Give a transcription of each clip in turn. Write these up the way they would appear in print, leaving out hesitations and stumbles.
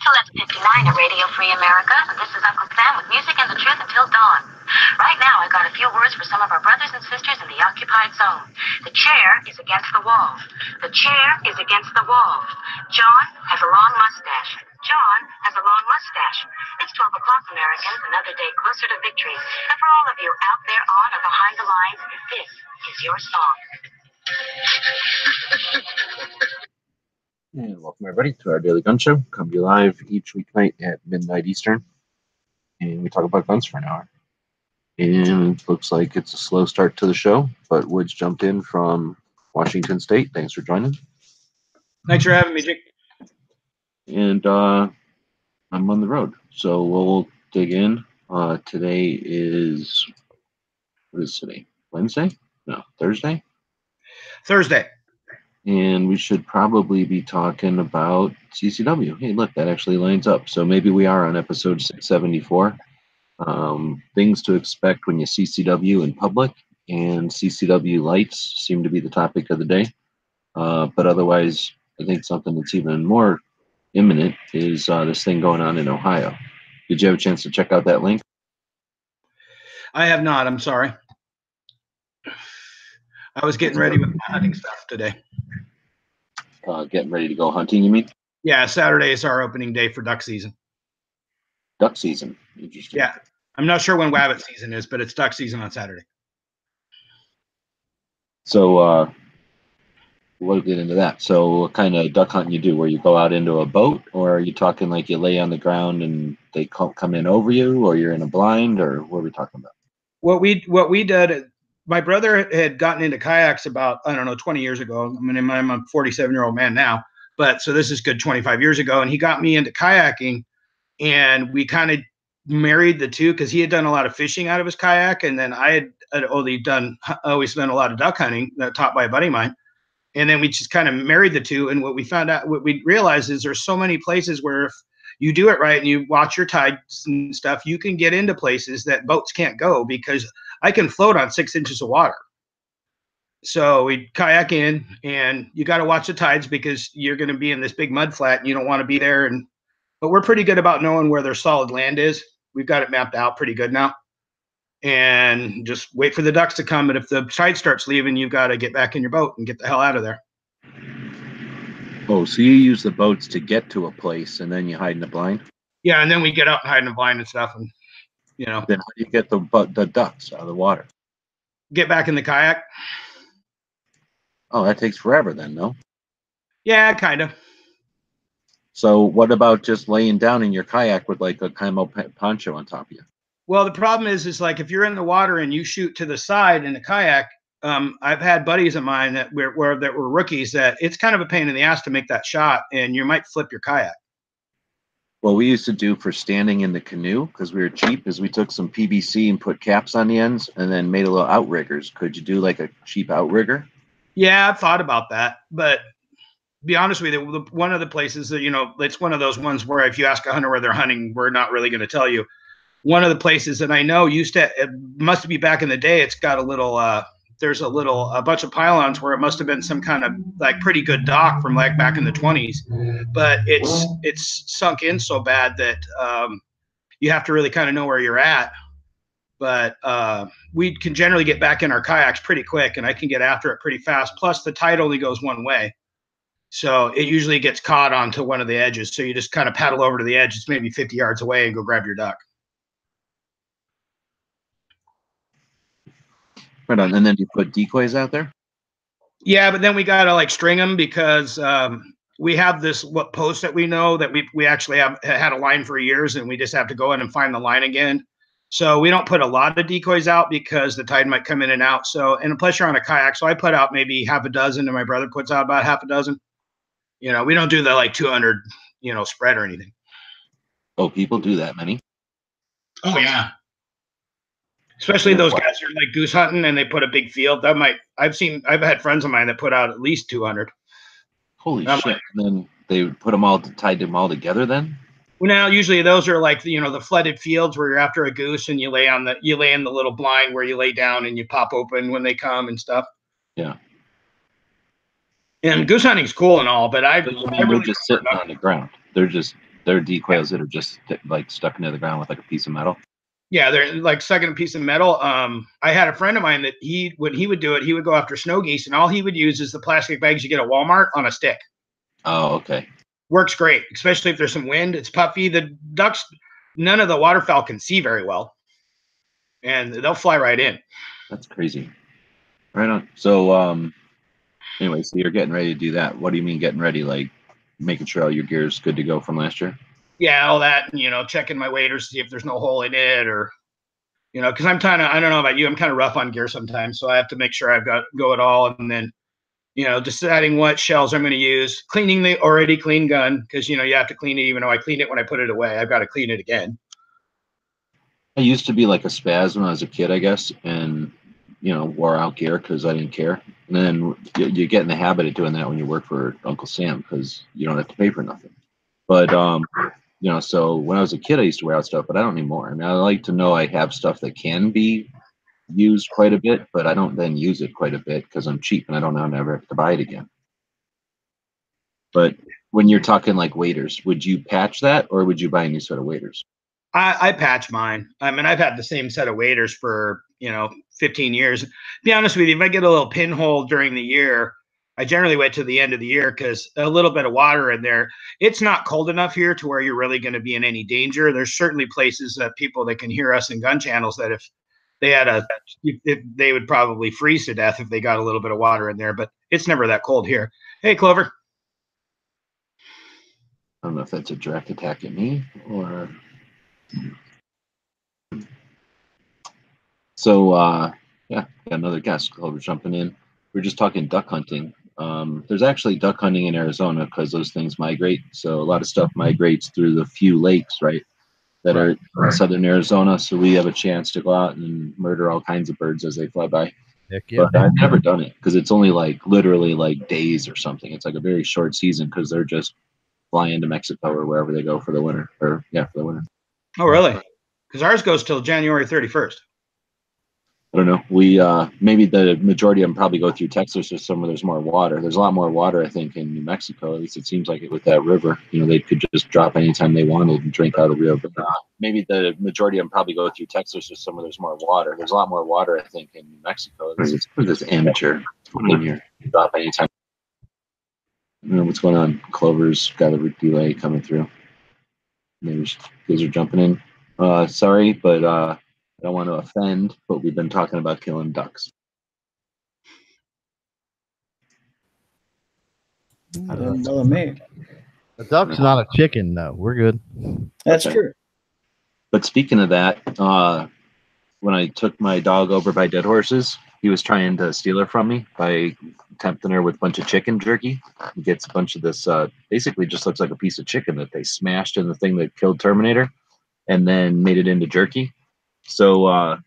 It's 11:59 at Radio Free America, and this is Uncle Sam with music and the truth until dawn. Right now, I got a few words for some of our brothers and sisters in the occupied zone. The chair is against the wall. The chair is against the wall. John has a long mustache. John has a long mustache. It's 12 o'clock, Americans, another day closer to victory. And for all of you out there on or behind the lines, this is your song. And welcome everybody to our Daily Gun Show. Come to you live each weeknight at midnight Eastern. And we talk about guns for an hour. And it looks like it's a slow start to the show, but Woods jumped in from Washington State. Thanks for joining. Thanks for having me, Jake. And I'm on the road. So we'll dig in. Today is, what is today? Wednesday? No, Thursday? Thursday. And we should probably be talking about CCW. Hey, look, that actually lines up. So maybe we are on episode 674. Things to expect when you CCW in public, and CCW Lights seem to be the topic of the day. But otherwise, I think something that's even more imminent is this thing going on in Ohio. Did you have a chance to check out that link? I have not. I'm sorry. I was getting ready with my hunting stuff today. Getting ready to go hunting, you mean? Yeah, Saturday is our opening day for duck season. Duck season. Interesting. Yeah. I'm not sure when wabbit season is, but it's duck season on Saturday. So we'll get into that. So what kind of duck hunting you do? Where you go out into a boat, or are you talking like you lay on the ground and they come in over you, or you're in a blind, or what are we talking about? What we did, my brother had gotten into kayaks about, I don't know, 20 years ago. I mean, I'm a 47-year-old man now, but so this is good 25 years ago. And he got me into kayaking, and we kind of married the two because he had done a lot of fishing out of his kayak. And then I had always done a lot of duck hunting taught by a buddy of mine. And then we just kind of married the two. And what we realized is there's so many places where if you do it right and you watch your tides and stuff, you can get into places that boats can't go, because I can float on 6 inches of water. So we kayak in, and you got to watch the tides because you're going to be in this big mud flat and you don't want to be there. But we're pretty good about knowing where their solid land is. We've got it mapped out pretty good now. And just wait for the ducks to come. And if the tide starts leaving, you've got to get back in your boat and get the hell out of there. Oh, so you use the boats to get to a place, and then you hide in the blind? Yeah, and then we get out and hide in the blind and stuff. And, you know. Then how do you get the ducks out of the water? Get back in the kayak. Oh, that takes forever then, no? Yeah, kind of. So what about just laying down in your kayak with like a camo poncho on top of you? Well, the problem is like if you're in the water and you shoot to the side in a kayak, I've had buddies of mine that were rookies that it's kind of a pain in the ass to make that shot, and you might flip your kayak. What we used to do for standing in the canoe, because we were cheap, is we took some PVC and put caps on the ends and then made a little outriggers. Could you do like a cheap outrigger? Yeah, I've thought about that, but be honest with you, one of the places that, it's one of those ones where if you ask a hunter where they're hunting, we're not really going to tell you. One of the places that I know it must be back in the day, it's got there's a bunch of pylons where it must have been some kind of like pretty good dock from like back in the 20s, but it's sunk in so bad that you have to really kind of know where you're at. But we can generally get back in our kayaks pretty quick, and I can get after it pretty fast. Plus the tide only goes one way. So it usually gets caught onto one of the edges. So you just kind of paddle over to the edge. It's maybe 50 yards away, and go grab your duck. Right on. And then do you put decoys out there? Yeah, but then we got to like string them because we have this post that we know that we actually have had a line for years, and we just have to go in and find the line again. So we don't put a lot of decoys out because the tide might come in and out. So, and plus you're on a kayak. So I put out maybe half a dozen, and my brother puts out about half a dozen. We don't do the like 200, spread or anything. Oh, people do that many? Oh, yeah. Especially those guys who are like goose hunting and they put a big field. I've had friends of mine that put out at least 200. Holy shit. Like, and then they put them all, tied them all together then? Well, now usually those are like, the flooded fields where you're after a goose and you lay in the little blind where you lay down and you pop open when they come and stuff. Yeah. And goose hunting's cool and all, but they're just sitting on the ground. They're just There are decoys that are just like stuck into the ground with like a piece of metal. Yeah, they're like stuck in a piece of metal. I had a friend of mine that when he would do it, he would go after snow geese, and all he would use is the plastic bags you get at Walmart on a stick. Oh, okay. Works great, especially if there's some wind. It's puffy. The ducks, none of the waterfowl can see very well, and they'll fly right in. That's crazy. Right on. So, anyway, so you're getting ready to do that. What do you mean getting ready? Like making sure all your gear is good to go from last year? Yeah, all that, and checking my waders to see if there's no hole in it, or because I'm kind of, I don't know about you, I'm kind of rough on gear sometimes, so I have to make sure I've got go it all, and then deciding what shells I'm going to use, cleaning the already clean gun, because you have to clean it. Even though I cleaned it when I put it away, I've got to clean it again. I used to be like a spaz when I was a kid, I guess, and wore out gear because I didn't care. And then you get in the habit of doing that when you work for Uncle Sam because you don't have to pay for nothing. But so when I was a kid, I used to wear out stuff, but I don't anymore. I mean, I like to know I have stuff that can be used quite a bit, but I don't then use it quite a bit because I'm cheap and I don't know never have to buy it again. But when you're talking like waders, would you patch that or would you buy a new set of waders? I patch mine. I mean, I've had the same set of waders for 15 years. Be honest with you, if I get a little pinhole during the year, I generally wait to the end of the year because a little bit of water in there. It's not cold enough here to where you're really going to be in any danger. There's certainly places that people that can hear us in gun channels that if they would probably freeze to death if they got a little bit of water in there. But it's never that cold here. Hey, Clover. I don't know if that's a direct attack at me or. So, yeah, got another guest. Clover jumping in. We're just talking duck hunting. There's actually duck hunting in Arizona because those things migrate. So a lot of stuff migrates through the few lakes, right, that are in southern Arizona. So we have a chance to go out and murder all kinds of birds as they fly by. Heck yeah. But I've never done it because it's only like literally like days or something. It's like a very short season because they're just flying to Mexico or wherever they go for the winter. For the winter. Oh, really? Because ours goes till January 31st. I don't know. We maybe the majority of them probably go through Texas or somewhere there's more water. There's a lot more water, I think, in New Mexico. At least it seems like it with that river. They could just drop anytime they wanted and drink out of the river. But maybe the majority of them probably go through Texas or somewhere there's more water. There's a lot more water, I think, in New Mexico. It's this amateur in here. Drop anytime. I don't know what's going on. Clover's got a relay coming through. Maybe guys are jumping in. Sorry, but I don't want to offend, but we've been talking about killing ducks. Doesn't bother me. The duck's not a chicken, though. We're good. That's Okay. true. But speaking of that, when I took my dog over by Dead Horses, he was trying to steal her from me by tempting her with a bunch of chicken jerky. He gets a bunch of this, basically just looks like a piece of chicken that they smashed in the thing that killed Terminator and then made it into jerky. So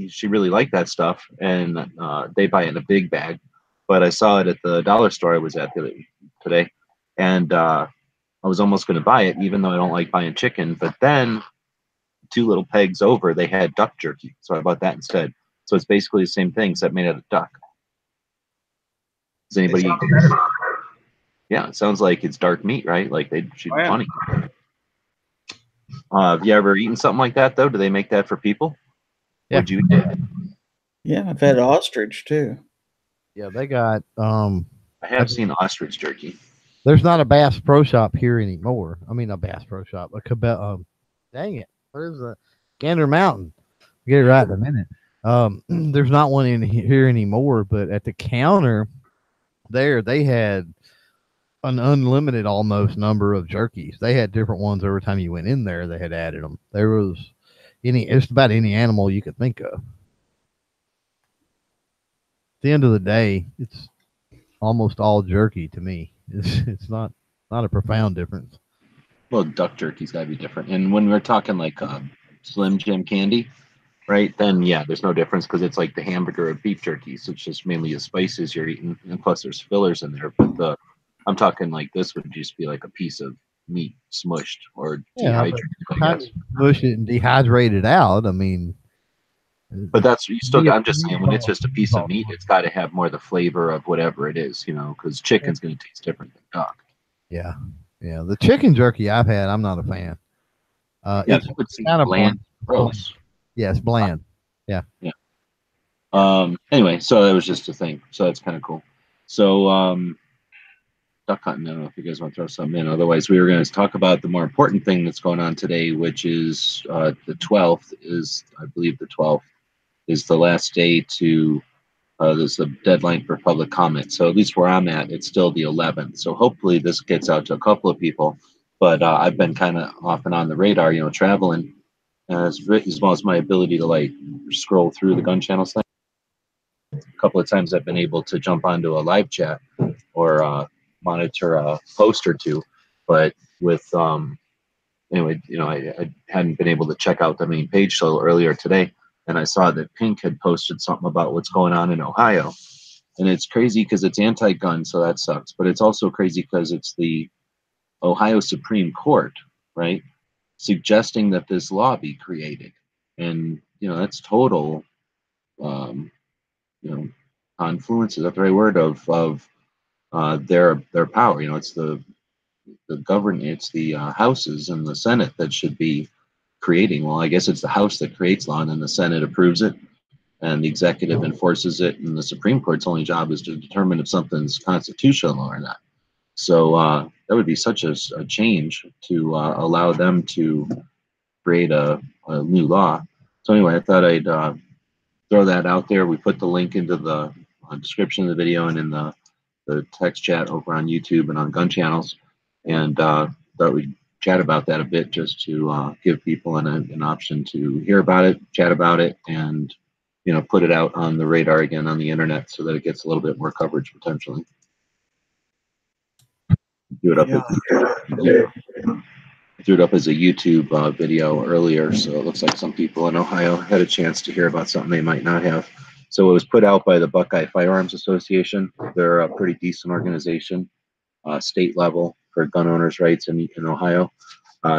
she really liked that stuff, and they buy it in a big bag. But I saw it at the dollar store I was at today, and I was almost going to buy it, even though I don't like buying chicken. But then 2 little pegs over, they had duck jerky, so I bought that instead. So it's basically the same thing, except made out of duck. Does anybody? Yeah, it sounds like it's dark meat, right? Like she'd be funny. Have you ever eaten something like that, though? Do they make that for people? Yeah. Would you eat it? Yeah, I've had ostrich too. Yeah, they got. I have seen ostrich jerky. There's not a Bass Pro Shop here anymore. I mean, a Bass Pro Shop. Dang it! Where's the Gander Mountain? I'll get it right in a minute. There's not one in here anymore, but at the counter there, they had an unlimited almost number of jerkies. They had different ones every time you went in there. They had added them. There was just about any animal you could think of. At the end of the day, it's almost all jerky to me. It's not a profound difference. Well, duck jerky's got to be different. And when we're talking like Slim Jim candy, right, then yeah, there's no difference because it's like the hamburger of beef jerky. So it's just mainly the spices you're eating, and plus there's fillers in there. But I'm talking like this would just be like a piece of meat smushed or dehydrated. Smush it and dehydrate it out. I mean, but that's you still. I'm just saying when it's just a piece of meat, it's got to have more of the flavor of whatever it is, because chicken's going to taste different than duck. Yeah, Yeah, the chicken jerky I've had, I'm not a fan. Yeah, It's that would seem kind of bland, bland. gross. Yeah, it's bland. Yeah. Yeah. Anyway, so that was just a thing. So that's kind of cool. So duck hunting. I don't know if you guys want to throw something in. Otherwise, we were going to talk about the more important thing that's going on today, which is the 12th. I believe the 12th is the last day to. There's a deadline for public comment. So at least where I'm at, it's still the 11th. So hopefully this gets out to a couple of people. But I've been kind of off and on the radar, traveling as well as my ability to like scroll through the gun channels thing. A couple of times I've been able to jump onto a live chat or monitor a post or two. But with anyway, I hadn't been able to check out the main page till earlier today. And I saw that Pink had posted something about what's going on in Ohio. And it's crazy because it's anti-gun, so that sucks. But it's also crazy because it's the Ohio Supreme Court, right, suggesting that this law be created. And, that's total, you know, confluence, is that the right word, of their power. It's it's the houses and the Senate that should be creating law. I guess it's the House that creates law, and then the Senate approves it, and the executive enforces it, and the Supreme Court's only job is to determine if something's constitutional or not. So that would be such a change to allow them to create a new law. So anyway, I thought I'd throw that out there. We put the link into the description of the video and in the text chat over on YouTube and on gun channels, and thought we'd chat about that a bit just to give people an option to hear about it, chat about it, and put it out on the radar again on the internet so that it gets a little bit more coverage potentially. Do it up. Yeah. I threw it up as a YouTube video earlier, so it looks like some people in Ohio had a chance to hear about something they might not have. So it was put out by the Buckeye Firearms Association. They're a pretty decent organization, state level for gun owners' rights in Ohio.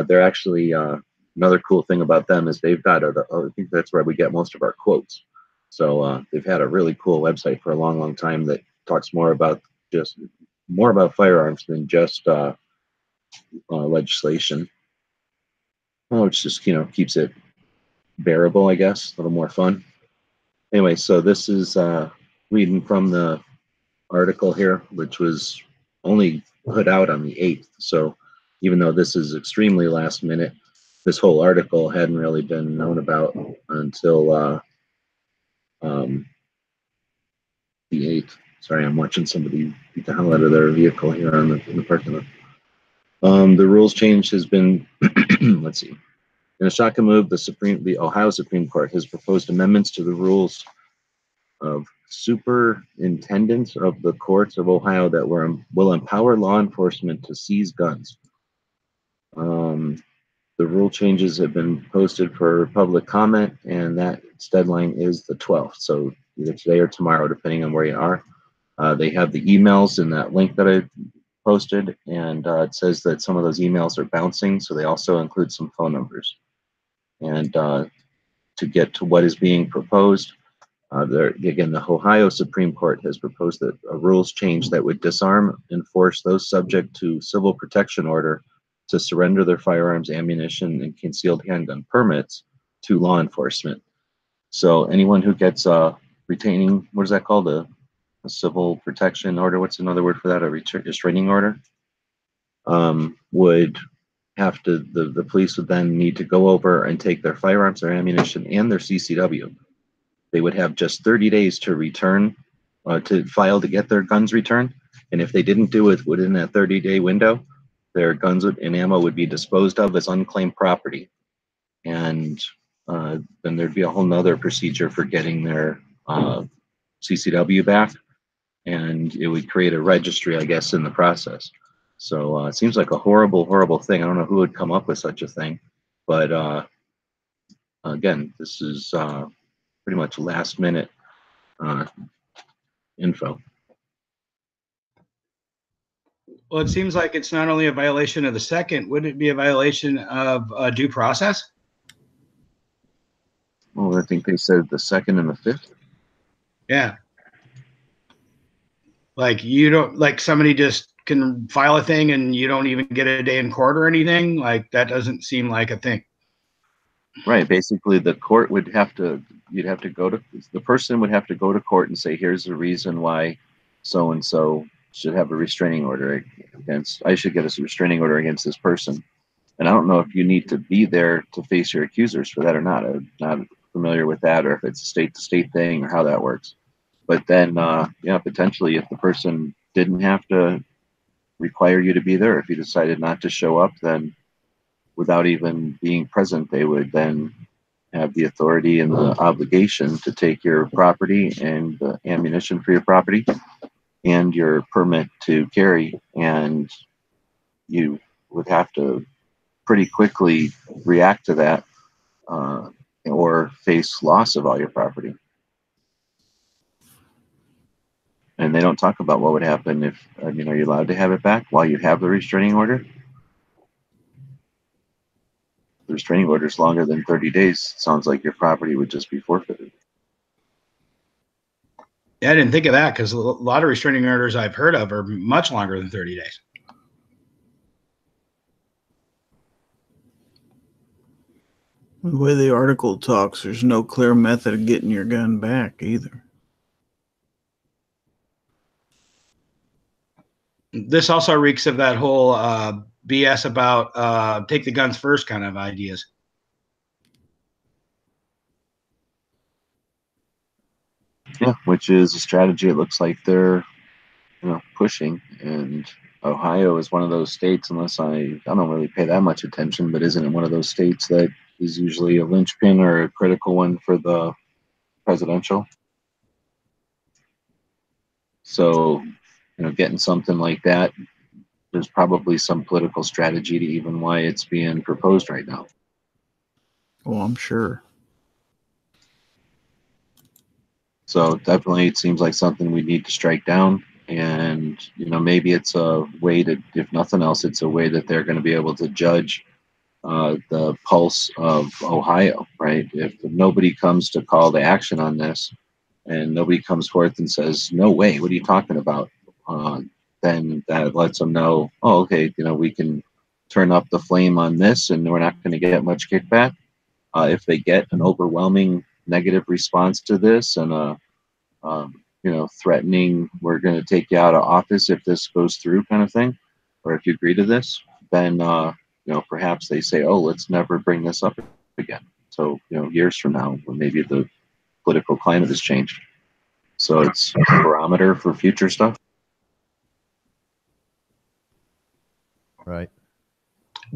They're actually another cool thing about them is they've got I think that's where we get most of our quotes. So they've had a really cool website for a long, long time that talks more about firearms than just legislation. Which just keeps it bearable, I guess, a little more fun. Anyway, so this is reading from the article here, which was only put out on the 8th. So even though this is extremely last minute, this whole article hadn't really been known about until the 8th. Sorry, I'm watching somebody beat the hell out of their vehicle here in the parking lot. The rules change has been, let's see. In a shocking move, the Ohio Supreme Court has proposed amendments to the rules of superintendents of the courts of Ohio that will empower law enforcement to seize guns. The rule changes have been posted for public comment, and that deadline is the 12th. So either today or tomorrow, depending on where you are. They have the emails in that link that I posted, and it says that some of those emails are bouncing, so they also include some phone numbers. And to get to what is being proposed, again, the Ohio Supreme Court has proposed that a rules change that would disarm and force those subject to civil protection order to surrender their firearms, ammunition, and concealed handgun permits to law enforcement. So anyone who gets retaining, what is that called? A civil protection order? What's another word for that? A restraining order? Would have to, the police would then need to go over and take their firearms, their ammunition, and their CCW. They would have just 30 days to return, to file to get their guns returned. And if they didn't do it within that 30-day window, their guns and ammo would be disposed of as unclaimed property. And then there'd be a whole nother procedure for getting their CCW back. And it would create a registry, I guess, in the process. So it seems like a horrible, horrible thing. I don't know who would come up with such a thing. But again, this is pretty much last minute info. Well, it seems like it's not only a violation of the second, would it be a violation of due process? Well, I think they said the 2nd and the 5th. Yeah. Like you don't, like somebody just can file a thing and you don't even get a day in court or anything? Like, that doesn't seem like a thing. Right. Basically, the court would have to, the person would have to go to court and say, here's the reason why so-and-so should have a restraining order I should get a restraining order against this person. And I don't know if you need to be there to face your accusers for that or not. I'm not familiar with that, or if it's a state-to-state thing or how that works. But then, potentially if the person didn't have to require you to be there, if you decided not to show up, then without even being present, they would then have the authority and the obligation to take your property and the ammunition for your property and your permit to carry. And you would have to pretty quickly react to that, or face loss of all your property. And they don't talk about what would happen if, are you allowed to have it back while you have the restraining order? The restraining order is longer than 30 days. It sounds like your property would just be forfeited. Yeah, I didn't think of that, because a lot of restraining orders I've heard of are much longer than 30 days. The way the article talks, there's no clear method of getting your gun back either. This also reeks of that whole BS about take the guns first kind of ideas. Yeah, which is a strategy it looks like they're pushing. And Ohio is one of those states, unless I don't really pay that much attention, but isn't it one of those states that is usually a linchpin or a critical one for the presidential? So, getting something like that, there's probably some political strategy to even why it's being proposed right now. Oh, I'm sure. So definitely it seems like something we need to strike down. And, maybe it's a way to, if nothing else, it's a way that they're going to be able to judge the pulse of Ohio, right? If nobody comes to call to action on this and nobody comes forth and says, no way, what are you talking about? Then that lets them know, oh, okay, we can turn up the flame on this and we're not going to get much kickback. If they get an overwhelming negative response to this and threatening, we're going to take you out of office if this goes through kind of thing, or if you agree to this, then, perhaps they say, oh, let's never bring this up again. So, years from now, when maybe the political climate has changed. So it's a barometer for future stuff. Right.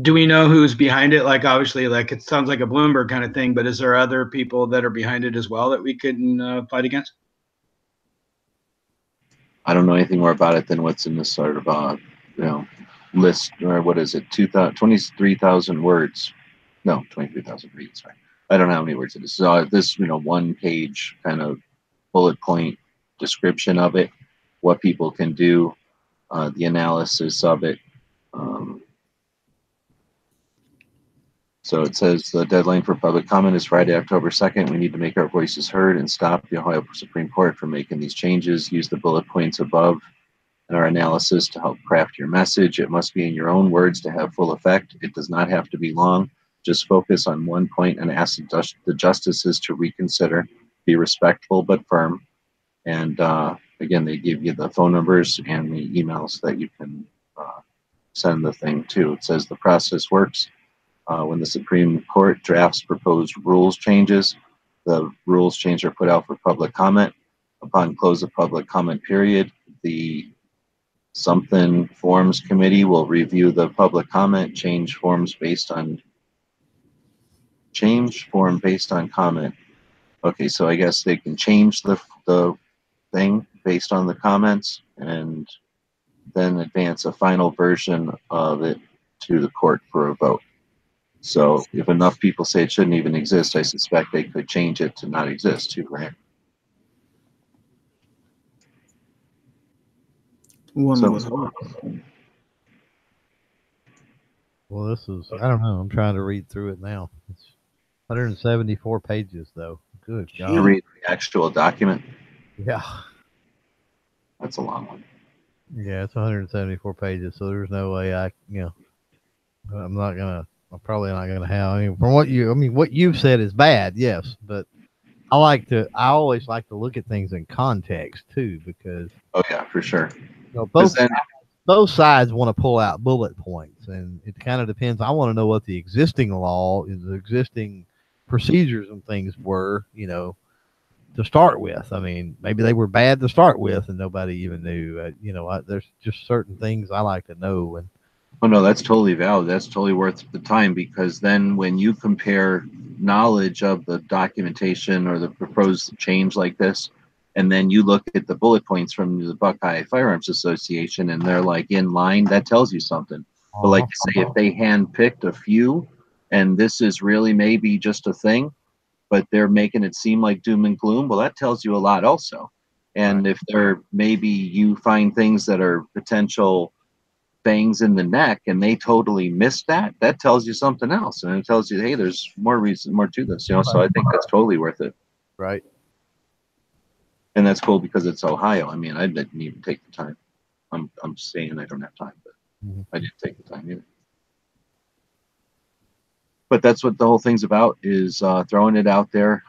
Do we know who's behind it? Like, obviously, like, it sounds like a Bloomberg kind of thing, but is there other people that are behind it as well that we can fight against? I don't know anything more about it than what's in this sort of, list, or what is it, 23,000 words. No, 23,000 reads, right? I don't know how many words it is. So this, one page kind of bullet point description of it, what people can do, the analysis of it. So it says the deadline for public comment is Friday, October 2nd. We need to make our voices heard and stop the Ohio Supreme Court from making these changes. Use the bullet points above in our analysis to help craft your message. It must be in your own words to have full effect. It does not have to be long. Just focus on one point and ask the justices to reconsider. Be respectful but firm. And again, they give you the phone numbers and the emails that you can send the thing to. It says the process works. When the Supreme Court drafts proposed rules changes, the rules change are put out for public comment. Upon close of public comment period, the something forms committee will review the public comment, change form based on comment. Okay, so I guess they can change the thing based on the comments and then advance a final version of it to the court for a vote. So if enough people say it shouldn't even exist, I suspect they could change it to not exist too, right? One would hope. Well, this is, I don't know. I'm trying to read through it now. It's 174 pages, though. Good God. You read the actual document. Yeah. That's a long one. Yeah, it's 174 pages, so there's no way I'm not gonna. I'm probably not gonna have. I mean, from what you've said is bad, yes, but I always like to look at things in context too, because Oh yeah, for sure. Because both then, both sides want to pull out bullet points, and it kind of depends. I want to know what the existing law, the existing procedures and things were, to start with. I mean, maybe they were bad to start with, and nobody even knew. There's just certain things I like to know, and oh no, that's totally valid. That's totally worth the time because then when you compare knowledge of the documentation or the proposed change like this, and then you look at the bullet points from the Buckeye Firearms Association and they're like in line, that tells you something. But like you say, if they handpicked a few and this is really maybe just a thing, but they're making it seem like doom and gloom, well, that tells you a lot also. right, And if they're maybe you find things that are potential bangs in the neck and they totally missed that, that tells you something else. And it tells you, hey, there's more reason, more to this, So I think that's totally worth it. right. And that's cool because it's Ohio. I mean, I didn't even take the time. I'm saying I don't have time, but Mhm. I didn't take the time either. But that's what the whole thing's about is throwing it out there.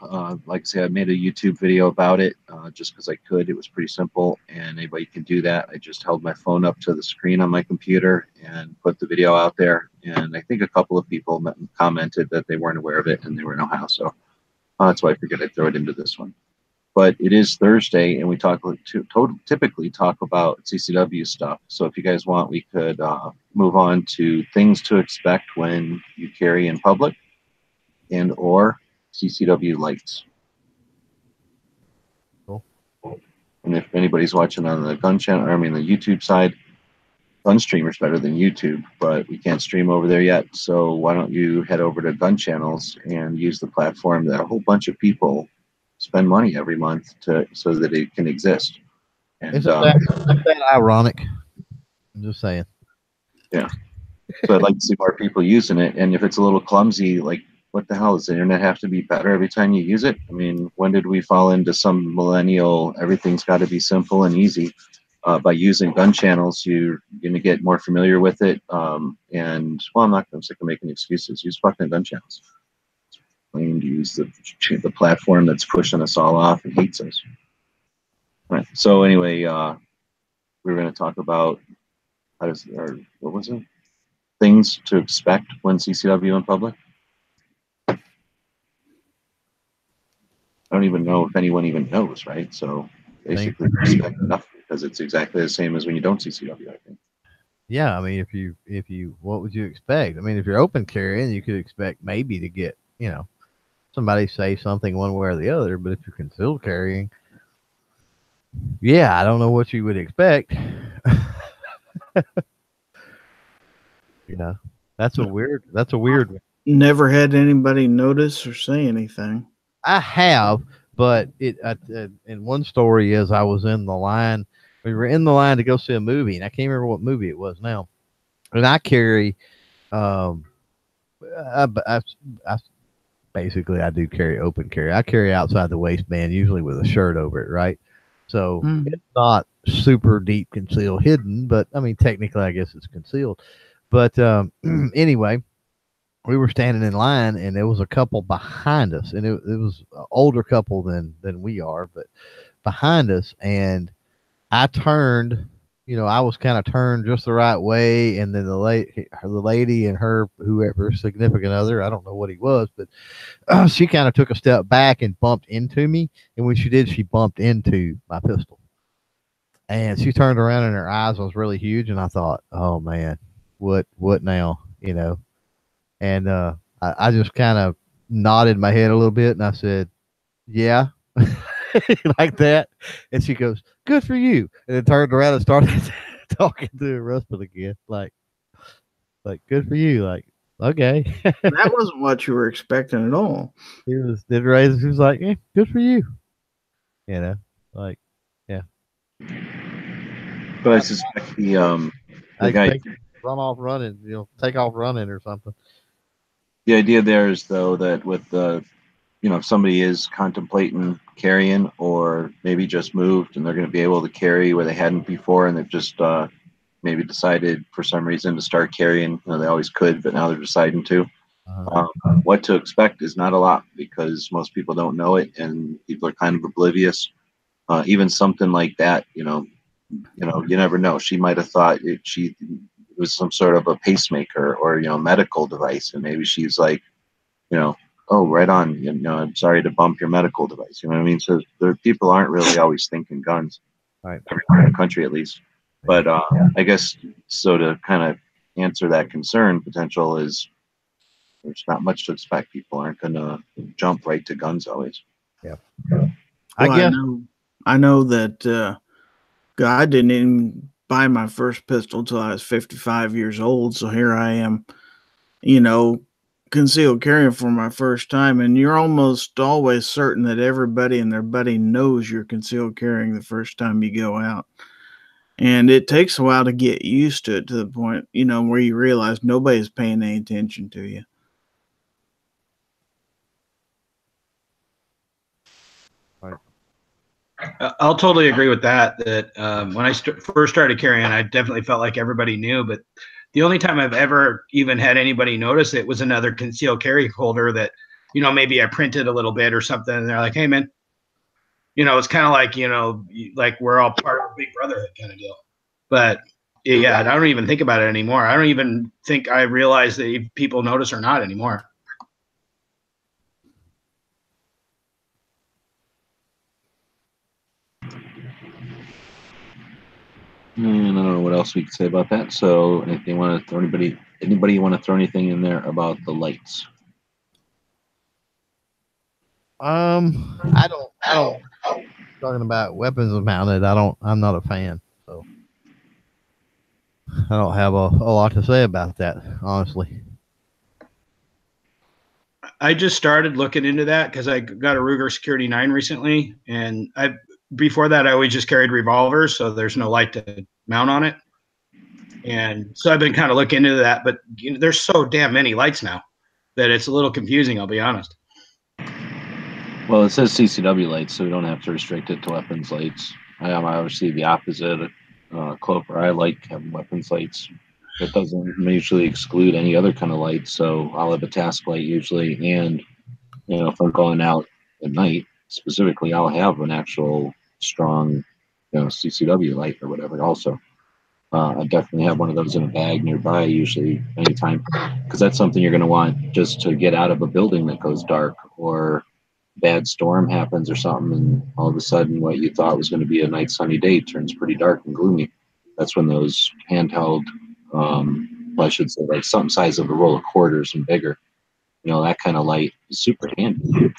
Like I said, I made a YouTube video about it just because I could. It was pretty simple and anybody can do that. I just held my phone up to the screen on my computer and put the video out there. And I think a couple of people commented that they weren't aware of it and they were in Ohio. So that's why I figured I'd throw it into this one. But it is Thursday, and we typically talk about CCW stuff. So if you guys want, we could move on to things to expect when you carry in public, and or CCW Lights. Cool. And if anybody's watching on the gun channel, the YouTube side, Gun Streamer's better than YouTube, but we can't stream over there yet. So why don't you head over to Gun Channels and use the platform that a whole bunch of people spend money every month so that it can exist. And Isn't that ironic? I'm just saying. yeah, so I'd like to see more people using it. And if it's a little clumsy, like what the hell, does the internet have to be better every time you use it? I mean, when did we fall into some millennial everything's got to be simple and easy? By using gun channels, you're going to get more familiar with it. And well, I'm sick of making excuses. Use fucking gun channels. Claim to use the platform that's pushing us all off and hates us. All right. So anyway, we were going to talk about what was it? Things to expect when CCW in public. I don't even know if anyone even knows, right? So basically, expect nothing because it's exactly the same as when you don't CCW. I think. Yeah, I mean, if you, what would you expect? I mean, if you're open carrying, you could expect maybe to get, somebody say something one way or the other. But if you're concealed carrying, yeah, I don't know what you would expect. You know, That's a weird. Never had anybody notice or say anything. I have, but in one story is I was in the line. We were in the line to go see a movie, and I can't remember what movie it was now. And I carry, um, I, I basically I do carry open carry. I carry outside the waistband, usually with a shirt over it, right? So it's not super deep concealed, hidden, but I mean technically I guess it's concealed. But anyway, we were standing in line, and there was a couple behind us, and it was an older couple than we are, but behind us, and I turned. I was kind of turned just the right way, and then the lady and her whoever significant other, I don't know what he was, but she kind of took a step back and bumped into me, and when she did, she bumped into my pistol, and she turned around, and her eyes was really huge, and I thought, oh man, what now, and I just kind of nodded my head a little bit, and I said, yeah. Like that, and she goes, "Good for you," and then turned around and started talking to her husband again, like "Good for you," like okay. That wasn't what you were expecting at all. He was did raise. He was like, "Yeah, good for you," like yeah. But I suspect the I guy, expect run off running, take off running or something. the idea there is though that with the you know, if somebody is contemplating carrying or maybe just moved and they're going to be able to carry where they hadn't before, and they've just maybe decided for some reason to start carrying, you know, they always could, but now they're deciding to. What to expect is not a lot, because most people don't know it and people are kind of oblivious. Even something like that, you never know. She might have thought it was some sort of a pacemaker or, medical device, and maybe she's like, you know, oh, right on, I'm sorry to bump your medical device. You know what I mean? So people aren't really always thinking guns, Right. everywhere in the country at least. But I guess so, to kind of answer that concern potential is, there's not much to expect. People aren't going to jump right to guns always. Yeah. Well, I guess. I know that I didn't even buy my first pistol till I was 55 years old. So here I am, concealed carrying for my first time. And you're almost always certain that everybody and their buddy knows you're concealed carrying the first time you go out. And it takes a while to get used to it, to the point, where you realize nobody's paying any attention to you. I'll totally agree with that. When I first started carrying, I definitely felt like everybody knew. But the only time I've ever even had anybody notice it was another concealed carry holder that, maybe I printed a little bit or something. And they're like, hey, man, it's kind of like, like we're all part of a big brotherhood kind of deal. But yeah, I don't even think about it anymore. I don't even think I realize that if people notice or not anymore. And I don't know what else we could say about that. So, anything want to throw anybody want to throw anything in there about the lights? I don't talking about weapons mounted. I'm not a fan, so I don't have a lot to say about that, honestly. I just started looking into that because I got a Ruger Security 9 recently, and before that I always just carried revolvers, so there's no light to mount on it. And so I've been kind of looking into that, but there's so damn many lights now that it's a little confusing, I'll be honest. Well, it says CCW lights, so we don't have to restrict it to weapons lights. I am obviously the opposite. Clover, I like having weapons lights. It doesn't usually exclude any other kind of light, so I'll have a task light usually, and if I'm going out at night specifically, I'll have an actual strong, CCW light or whatever. Also, I definitely have one of those in a bag nearby, usually anytime, because that's something you're going to want just to get out of a building that goes dark, or bad storm happens or something, and all of a sudden what you thought was going to be a nice sunny day turns pretty dark and gloomy. That's when those handheld, I should say, like some size of a roll of quarters and bigger, that kind of light is super handy.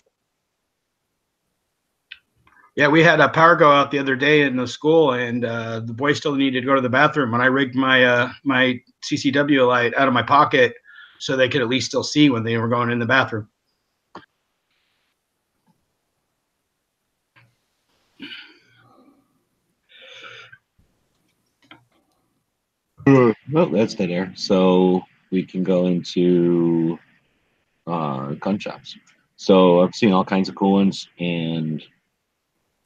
Yeah, we had a power go out the other day in the school, and the boys still needed to go to the bathroom. And I rigged my my CCW light out of my pocket so they could at least still see when they were going in the bathroom. Well, that's dead air. So we can go into gun shops. So I've seen all kinds of cool ones, and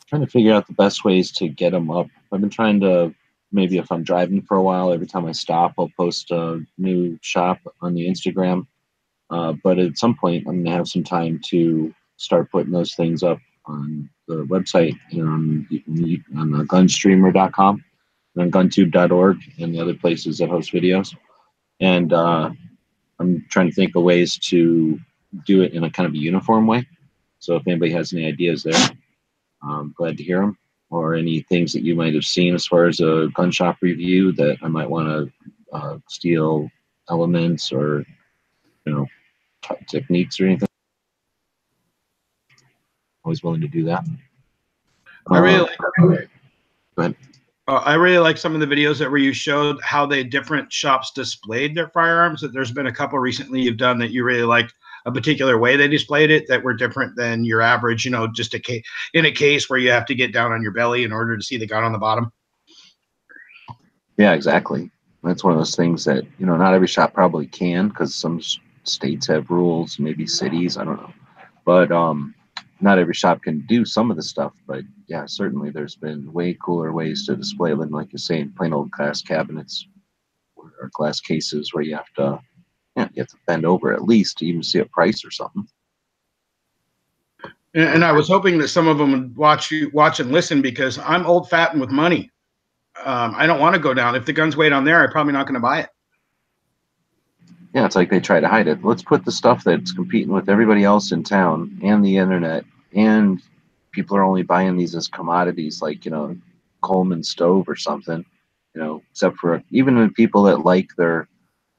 trying to figure out the best ways to get them up. I've been trying to, maybe if I'm driving for a while, every time I stop, I'll post a new shop on the Instagram. But at some point, I'm going to have some time to start putting those things up on the website, on gunstreamer.com, and on guntube.org, and the other places that host videos. And I'm trying to think of ways to do it in a kind of a uniform way. So if anybody has any ideas there, I'm glad to hear them, or any things that you might have seen as far as a gun shop review that I might want to steal elements or, techniques or anything. Always willing to do that. I really go ahead. I really like some of the videos that where you showed how the different shops displayed their firearms. That there's been a couple recently you've done that you really liked a particular way they displayed it that were different than your average, just in a case where you have to get down on your belly in order to see the gun on the bottom. Yeah, exactly. That's one of those things that, not every shop probably can, because some states have rules, maybe cities, I don't know. But not every shop can do some of the stuff. But yeah, certainly there's been way cooler ways to display them, like you're saying, plain old glass cabinets or glass cases where you have to, yeah, you have to bend over at least to even see a price or something. And I was hoping that some of them would watch and listen, because I'm old, fat, and with money. I don't want to go down. If the gun's way down there, I'm probably not going to buy it. Yeah, it's like they try to hide it. Let's put the stuff that's competing with everybody else in town and the internet, and people are only buying these as commodities, like, you know, Coleman stove or something, you know, except for even the people that like their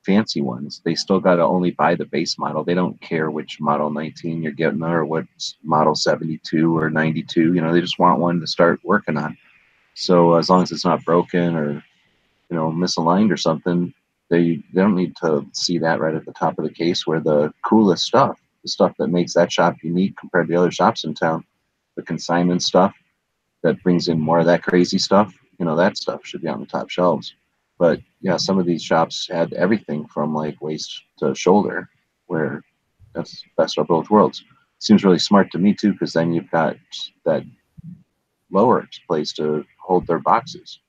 fancy ones, they still got to only buy the base model. They don't care which model 19 you're getting or what model 72 or 92, you know, they just want one to start working on. So as long as it's not broken or, you know, misaligned or something, they don't need to see that right at the top of the case, where the coolest stuff, the stuff that makes that shop unique compared to the other shops in town, the consignment stuff that brings in more of that crazy stuff, you know, that stuff should be on the top shelves. But yeah, some of these shops had everything from like waist to shoulder, where that's best of both worlds. Seems really smart to me too, because then you've got that lower place to hold their boxes.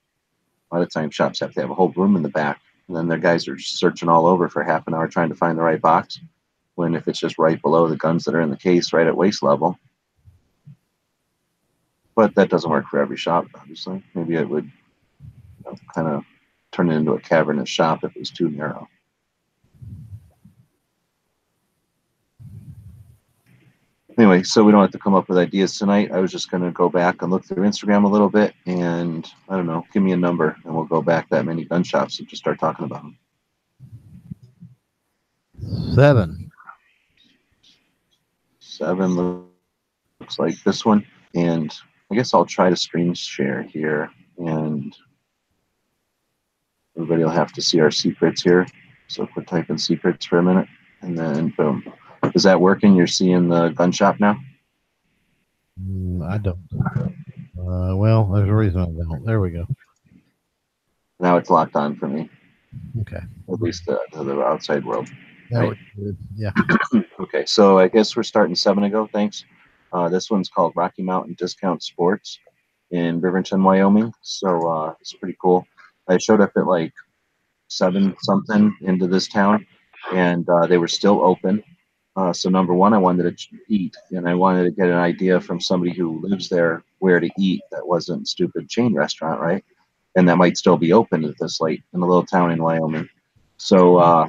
A lot of times shops have to have a whole room in the back, and then their guys are searching all over for half an hour trying to find the right box, when if it's just right below the guns that are in the case, right at waist level. But that doesn't work for every shop, obviously. Maybe it would, you know, kind of turn it into a cavernous shop if it was too narrow. Anyway, so we don't have to come up with ideas tonight. I was just going to go back and look through Instagram a little bit, and I don't know, give me a number, and we'll go back that many gun shops and just start talking about them. 7. 7 looks like this one, and I guess I'll try to screen share here, and everybody will have to see our secrets here. So quit typing secrets for a minute, and then boom. Is that working? You're seeing the gun shop now? I don't. Well, there's a reason I don't. There we go. Now it's locked on for me. Okay. At least the outside world. Right. Yeah. Okay, so I guess we're starting 7 ago. Thanks. This one's called Rocky Mountain Discount Sports in Riverton, Wyoming. So it's pretty cool. I showed up at like 7 something into this town, and they were still open. So number one, I wanted to eat, and I wanted to get an idea from somebody who lives there where to eat that wasn't stupid chain restaurant, right? And that might still be open at this late in a little town in Wyoming. So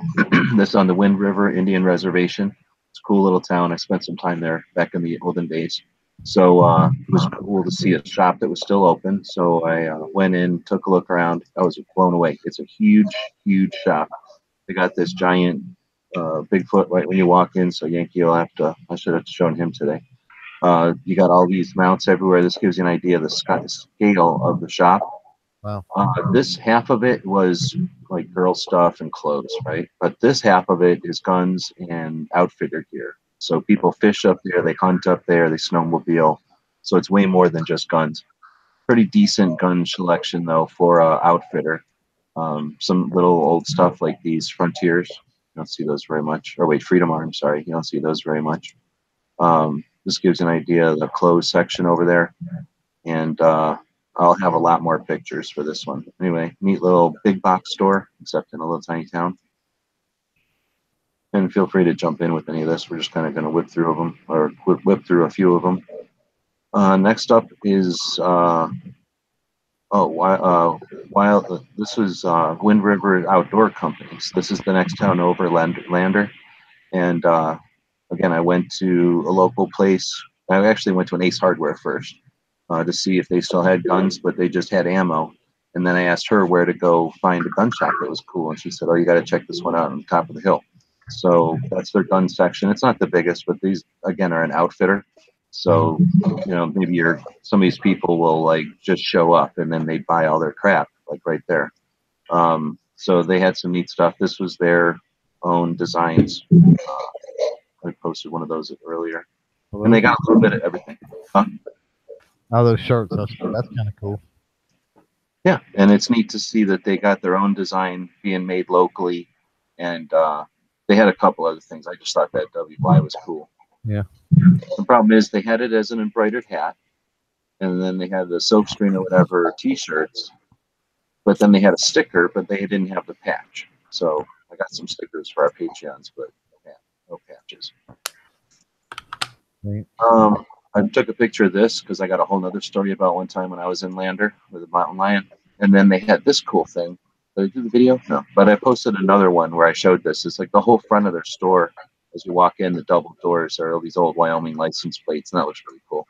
this is on the Wind River Indian Reservation. It's a cool little town. I spent some time there back in the olden days. So it was cool to see a shop that was still open. So I went in, took a look around. I was blown away. It's a huge, huge shop. They got this giant Bigfoot right when you walk in. So Yankee will have to, I should have shown him today. You got all these mounts everywhere. This gives you an idea of the scale of the shop. Wow. This half of it was like girl stuff and clothes, right? But this half of it is guns and outfitter gear. So people fish up there, they hunt up there, they snowmobile. So it's way more than just guns. Pretty decent gun selection though for a outfitter. Some little old stuff like these Frontiers. You don't see those very much. Or wait, Freedom Arms, sorry. You don't see those very much. This gives an idea of the clothes section over there. And I'll have a lot more pictures for this one. Anyway, neat little big box store, except in a little tiny town. And feel free to jump in with any of this. We're just kind of going to whip through them, or whip through a few of them. Next up is this is Wind River Outdoor Companies. This is the next town over, Lander. And again, I went to a local place. I actually went to an Ace Hardware first. To see if they still had guns, but they just had ammo. And then I asked her where to go find a gun shop that was cool. And she said, oh, you got to check this one out on the top of the hill. So that's their gun section. It's not the biggest, but these, again, are an outfitter. So, you know, maybe some of these people will like just show up and then they buy all their crap, like right there. So they had some neat stuff. This was their own designs. I posted one of those earlier. And they got a little bit of everything. Huh? Oh, those shirts. That's kind of cool. Yeah, and it's neat to see that they got their own design being made locally, and they had a couple other things. I just thought that WY was cool. Yeah. The problem is they had it as an embroidered hat, and then they had the silkscreen or whatever T-shirts, but then they had a sticker, but they didn't have the patch. So I got some stickers for our Patreons, but no patches. Right. I took a picture of this because I got a whole nother story about one time when I was in Lander with a mountain lion. And then they had this cool thing. Did I do the video? No. But I posted another one where I showed this. It's like the whole front of their store. As you walk in, the double doors are all these old Wyoming license plates, and that looks really cool.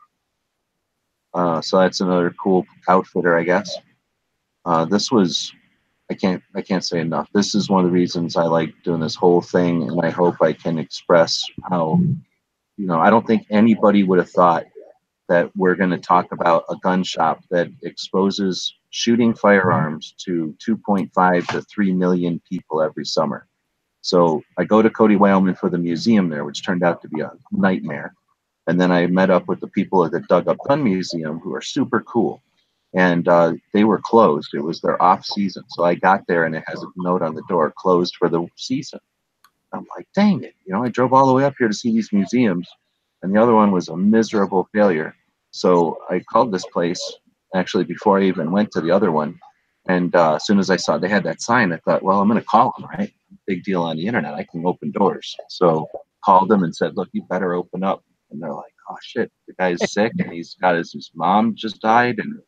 So that's another cool outfitter, I guess. This was, I can't say enough. This is one of the reasons I like doing this whole thing, and I hope I can express how, I don't think anybody would have thought that we're going to talk about a gun shop that exposes shooting firearms to 2.5 to 3 million people every summer. So I go to Cody, Wyoming for the museum there, which turned out to be a nightmare. And then I met up with the people at the Dug Up Gun Museum, who are super cool. And they were closed. It was their off season. So I got there and it has a note on the door, closed for the season. I'm like, dang it. I drove all the way up here to see these museums, and the other one was a miserable failure. So I called this place actually before I even went to the other one. And as soon as I saw they had that sign, I thought, well, I'm going to call them, right? Big deal on the internet. I can open doors. So called them and said, look, you better open up. And they're like, oh, shit, the guy's sick, and he's got his mom just died, and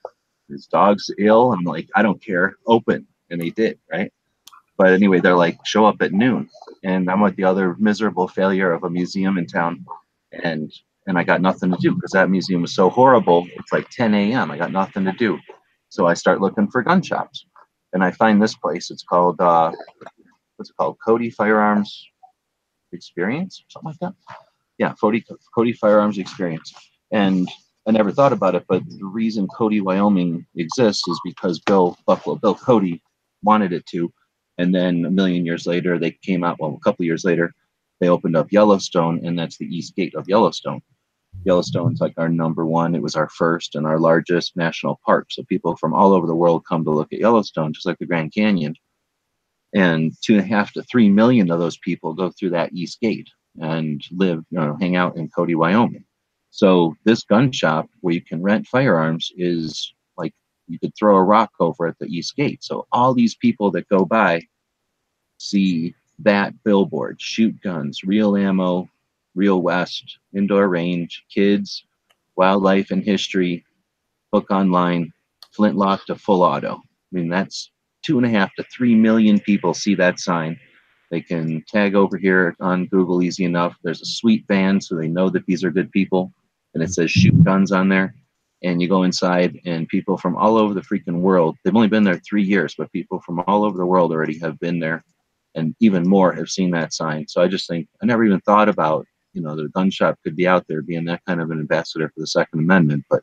his dog's ill. I'm like, I don't care. Open. And they did, right? But anyway, they're like, show up at noon. And I'm at the other miserable failure of a museum in town. And I got nothing to do because that museum was so horrible. It's like 10 a.m. I got nothing to do. So I start looking for gun shops. And I find this place. It's called, what's it called? Cody Firearms Experience? Something like that. Yeah, Cody Firearms Experience. And I never thought about it, but the reason Cody, Wyoming exists is because Bill Cody wanted it to. And then a million years later, they came out, well, a couple of years later, they opened up Yellowstone, and that's the east gate of Yellowstone. Yellowstone's like our number one. It was our first and our largest national park. So people from all over the world come to look at Yellowstone, just like the Grand Canyon. And 2.5 to 3 million of those people go through that east gate and live, hang out in Cody, Wyoming. So this gun shop where you can rent firearms is like you could throw a rock over at the east gate. So all these people that go by see that billboard, shoot guns, real ammo, real west, indoor range, kids, wildlife and history, book online, flintlock to full auto. I mean, that's 2.5 to 3 million people see that sign. They can tag over here on Google easy enough. There's a sweet van, so they know that these are good people. And it says shoot guns on there. And you go inside, and people from all over the freaking world, they've only been there 3 years, but people from all over the world already have been there. And even more have seen that sign. So I just think, I never even thought about, the gun shop could be out there being that kind of an ambassador for the Second Amendment. But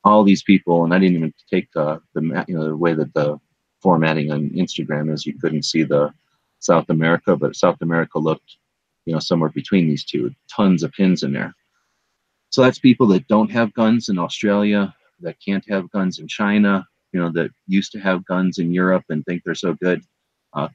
all these people, and I didn't even take the way that the formatting on Instagram is, you couldn't see the South America, but South America looked, somewhere between these two, tons of pins in there. So that's people that don't have guns in Australia, that can't have guns in China, that used to have guns in Europe and think they're so good,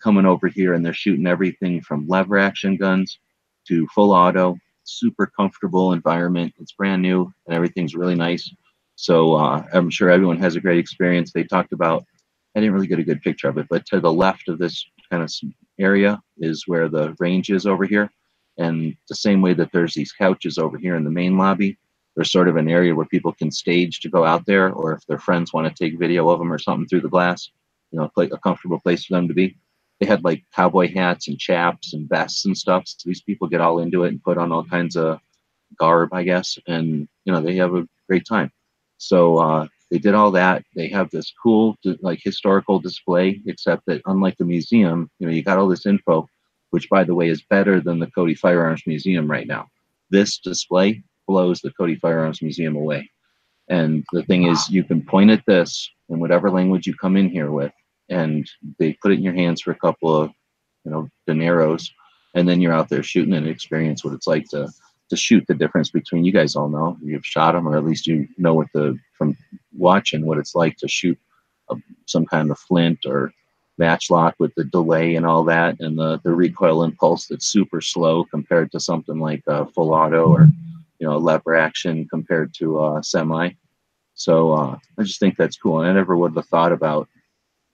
coming over here, and they're shooting everything from lever action guns to full auto, super comfortable environment. It's brand new and everything's really nice. So I'm sure everyone has a great experience. They talked about, I didn't really get a good picture of it, but to the left of this kind of area is where the range is over here. And the same way that there's these couches over here in the main lobby, there's sort of an area where people can stage to go out there, or if their friends want to take video of them or something through the glass, a comfortable place for them to be. They had like cowboy hats and chaps and vests and stuff. So these people get all into it and put on all kinds of garb, I guess, and they have a great time. So they did all that. They have this cool like historical display, except that unlike the museum, you got all this info, which by the way is better than the Cody Firearms Museum right now. This display blows the Cody Firearms Museum away. And the thing is, you can point at this in whatever language you come in here with, and they put it in your hands for a couple of dineros, and then you're out there shooting and experience what it's like to shoot. The difference between, you guys all know, you've shot them, or at least from watching what it's like to shoot some kind of flint or matchlock with the delay and all that, and the recoil impulse that's super slow compared to something like a full auto, or lever action compared to a semi. So I just think that's cool, and I never would have thought about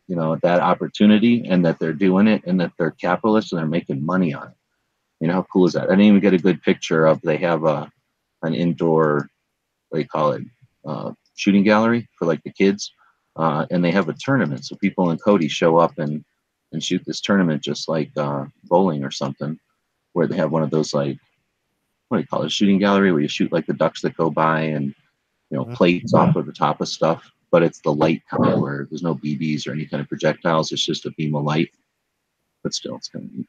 that opportunity, and that they're doing it, and that they're capitalists and they're making money on it. How cool is that? I didn't even get a good picture of. They have an indoor, what do you call it, shooting gallery for like the kids, and they have a tournament, so people in Cody show up and shoot this tournament, just like bowling or something, where they have one of those, like, what do you call it, shooting gallery, where you shoot like the ducks that go by, and plates off of the top of stuff, but it's the light kind, where there's no BBs or any kind of projectiles. It's just a beam of light, but still, it's kind of neat.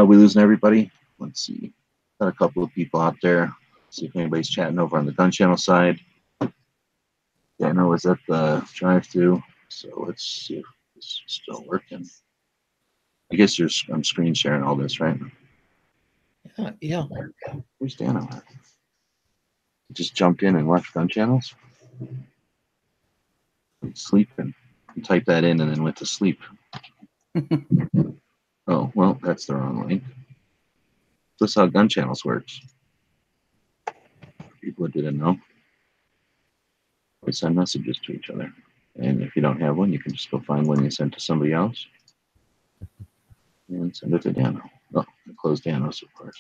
We losing everybody? Let's see. Got a couple of people out there. See if anybody's chatting over on the gun channel side. Dano was at the drive-thru, so let's see if this is still working. I guess I'm screen sharing all this, right? Yeah. Where's Dano at? Just jumped in and watched gun channels. He's sleeping. He typed that in and then went to sleep. Oh, well, that's the wrong link. That's how gun channels works. People who didn't know. We send messages to each other. And if you don't have one, you can just go find one you sent to somebody else and send it to Dano. Oh, close Danos, of course.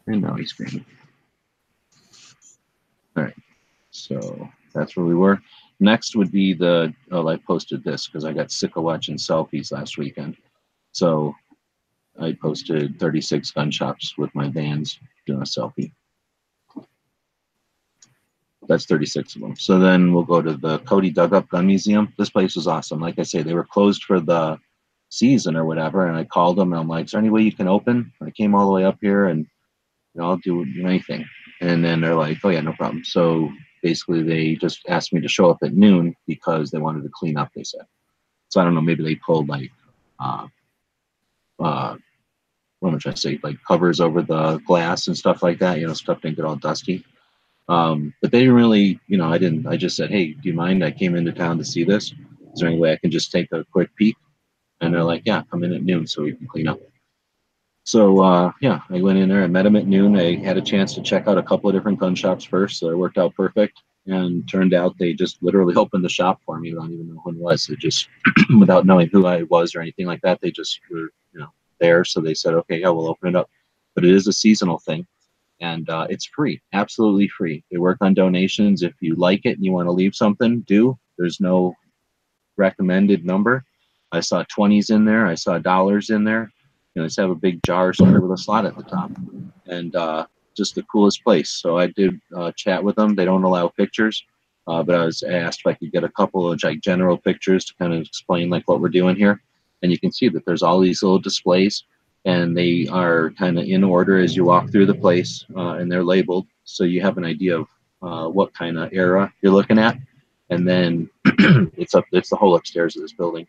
And now he's screaming. All right, so that's where we were. Next would be I posted this because I got sick of watching selfies last weekend. So I posted 36 gun shops with my vans doing a selfie. That's 36 of them. So then we'll go to the Cody Dug Up Gun Museum. This place was awesome. Like I say, they were closed for the season or whatever, and I called them and I'm like, is there any way you can open? And I came all the way up here, and I'll do anything. And then they're like, oh yeah, no problem. So basically they just asked me to show up at noon because they wanted to clean up, they said. So I don't know, maybe they pulled like what am I trying to say, like covers over the glass and stuff like that, stuff didn't get all dusty. But they didn't really, I just said, hey, do you mind? I came into town to see this. Is there any way I can just take a quick peek? And they're like, yeah, come in at noon so we can clean up. So, yeah, I went in there. I met them at noon. I had a chance to check out a couple of different gun shops first, so it worked out perfect. And turned out they just literally opened the shop for me. I don't even know who it was. It just, without knowing who I was or anything like that, they just were, there. So they said, okay, yeah, we'll open it up. But it is a seasonal thing. And it's free, absolutely free. They work on donations. If you like it and you want to leave something, do. There's no recommended number. I saw 20s in there. I saw dollars in there. Just have a big jar somewhere with a slot at the top. And just the coolest place. So I did chat with them. They don't allow pictures, but I was asked if I could get a couple of like general pictures to kind of explain like what we're doing here. And you can see that there's all these little displays, and they are kind of in order as you walk through the place, and they're labeled, so you have an idea of what kind of era you're looking at. And then it's the whole upstairs of this building,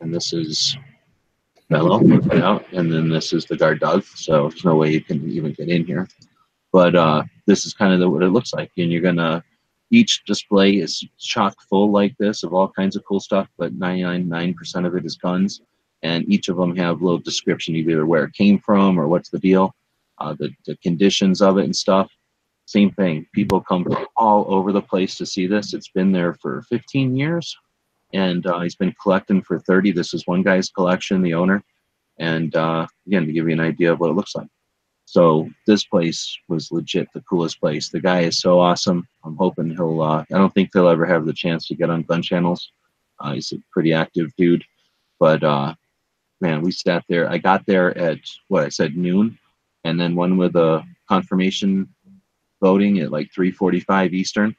and this is Bello, and then this is the guard dog. So there's no way you can even get in here, but this is kind of what it looks like. And you're gonna, each display is chock full like this of all kinds of cool stuff, but 99% of it is guns. And each of them have a little description, either where it came from or what's the deal, the conditions of it and stuff. Same thing. People come from all over the place to see this. It's been there for 15 years, and he's been collecting for 30. This is one guy's collection, the owner. And again, to give you an idea of what it looks like. So this place was legit the coolest place. The guy is so awesome. I'm hoping he'll, I don't think he'll ever have the chance to get on gun channels. He's a pretty active dude, but man, we sat there. I got there at what I said noon, and then one with a confirmation voting at like 3:45 Eastern.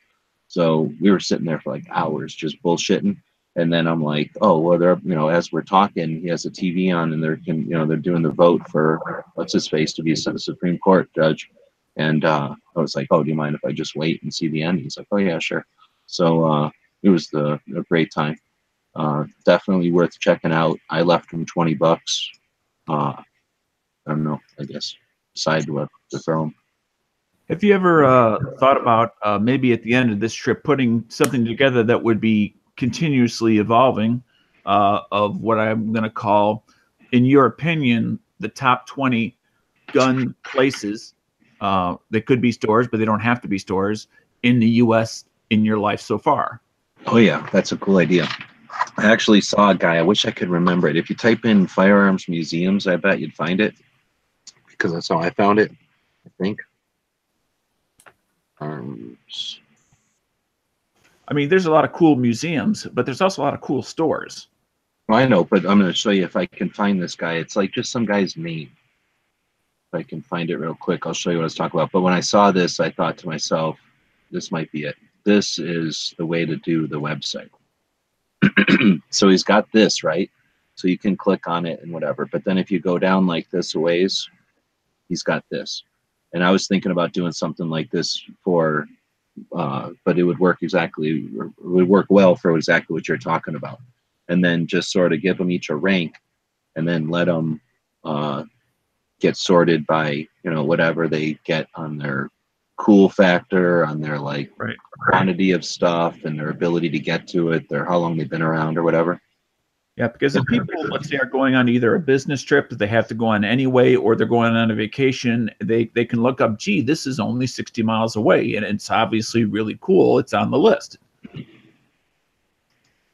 So we were sitting there for like hours just bullshitting. And then I'm like, oh, well, they're, as we're talking, he has a TV on, and they're doing the vote for what's his face to be a Supreme Court judge. And I was like, oh, do you mind if I just wait and see the end? He's like, oh yeah, sure. So it was a great time. Definitely worth checking out. I left him $20. I don't know, I guess decide what to throw him. Have you ever thought about maybe at the end of this trip putting something together that would be continuously evolving of what I'm going to call, in your opinion, the top 20 gun places? They could be stores, but they don't have to be stores in the U.S. in your life so far. Oh yeah, that's a cool idea. I actually saw a guy. I wish I could remember it. If you type in firearms museums, I bet you'd find it, because that's how I found it, I think. Arms. I mean, there's a lot of cool museums, but there's also a lot of cool stores. Well, I know, but I'm going to show you if I can find this guy. It's like just some guy's name. If I can find it real quick, I'll show you what I was talking about. But when I saw this, I thought to myself, this might be it. This is the way to do the website. So he's got this, right? So you can click on it and whatever. But then if you go down like this a ways, he's got this. And I was thinking about doing something like this for, but it would work exactly, it would work well for exactly what you're talking about. And then just sort of give them each a rank, and then let them get sorted by, you know, whatever they get on their cool factor, on their like quantity of stuff and their ability to get to it, their how long they've been around or whatever. Yeah, because if people, let's say, are going on either a business trip that they have to go on anyway, or they're going on a vacation, they can look up, gee, this is only 60 miles away, and it's obviously really cool. It's on the list.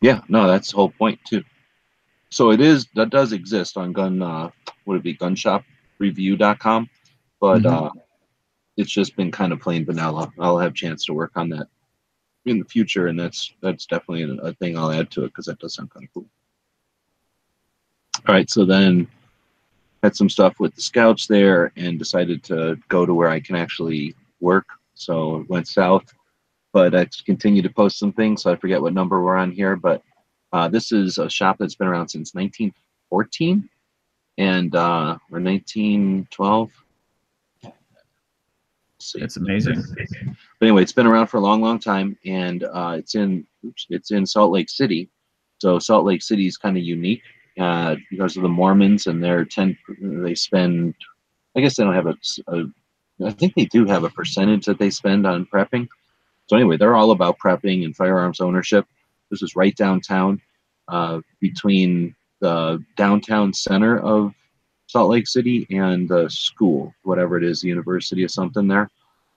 Yeah, no, that's the whole point too. So it is, that does exist on gunshopreview.com, but it's just been kind of plain vanilla. I'll have a chance to work on that in the future, and that's definitely a thing I'll add to it, because that does sound kind of cool. All right, so then had some stuff with the scouts there and decided to go to where I can actually work. So went south, but I continue to post some things. So I forget what number we're on here, but this is a shop that's been around since 1914 and or 1912. It's amazing. But anyway, it's been around for a long, long time, and it's in Salt Lake City. So Salt Lake City is kind of unique because of the Mormons, and they spend, I guess they don't have I think they do have a percentage that they spend on prepping. So anyway, they're all about prepping and firearms ownership. This is right downtown, between the downtown center of Salt Lake City and the school, whatever it is, the university or something there.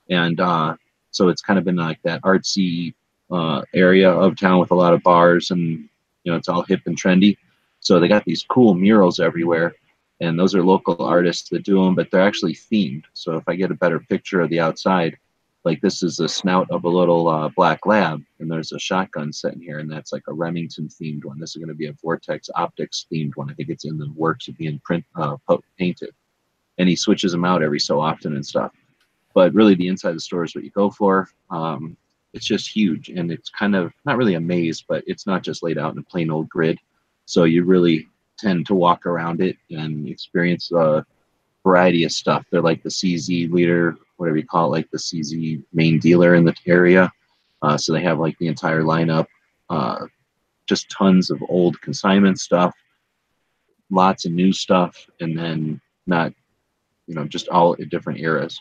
And so it's kind of been like that artsy area of town with a lot of bars, and you know, it's all hip and trendy. So they got these cool murals everywhere, and those are local artists that do them, but they're actually themed. So if I get a better picture of the outside, like this is the snout of a little black lab, and there's a shotgun set in here, and that's like a Remington themed one. This is going to be a Vortex Optics themed one. I think it's in the works of being painted, and he switches them out every so often and stuff. But really, the inside of the store is what you go for. It's just huge, and it's kind of not really a maze, but it's not just laid out in a plain old grid. So you really tend to walk around it and experience a variety of stuff. They're like the CZ leader, whatever you call it, like the CZ main dealer in the area. So they have like the entire lineup, just tons of old consignment stuff, lots of new stuff, and then not, you know, just all different eras.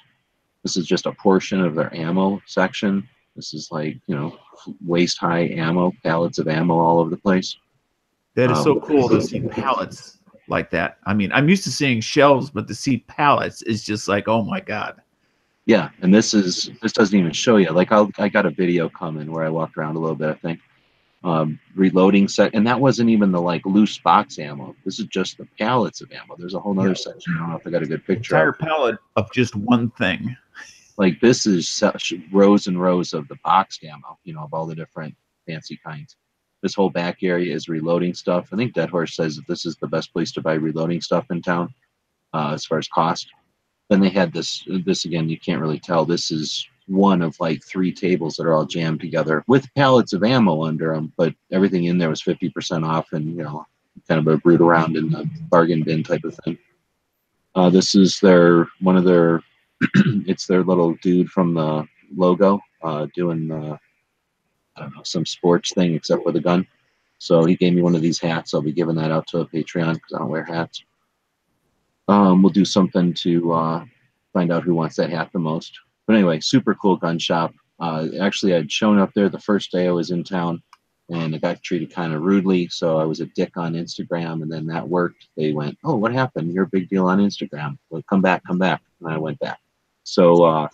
This is just a portion of their ammo section. This is like, you know, waist-high ammo, pallets of ammo all over the place. That is so cool to see pallets like that. I mean, I'm used to seeing shelves, but to see pallets is just like, oh my God. Yeah, and this doesn't even show you. Like I got a video coming where I walked around a little bit, I think. Reloading set, and that wasn't even the like loose box ammo. This is just the pallets of ammo. There's a whole other section. I don't know if I got a good picture. Entire pallet of just one thing. Like this is rows and rows of the boxed ammo, you know, of all the different fancy kinds. This whole back area is reloading stuff. I think Dead Horse says that this is the best place to buy reloading stuff in town, as far as cost. Then they had this again, you can't really tell. This is one of like 3 tables that are all jammed together with pallets of ammo under them, but everything in there was 50% off, and you know, kind of a root around in the bargain bin type of thing. This is one of their it's their little dude from the logo doing I don't know, some sports thing except with a gun. So he gave me one of these hats. I'll be giving that out to a Patreon because I don't wear hats. We'll do something to find out who wants that hat the most. But But anyway, super cool gun shop. Actually, I'd shown up there the first day I was in town, and I got treated kind of rudely. So I was a dick on Instagram, and then that worked. They went, "Oh, what happened? You're a big deal on Instagram. Well, come back, come back." And I went back. So,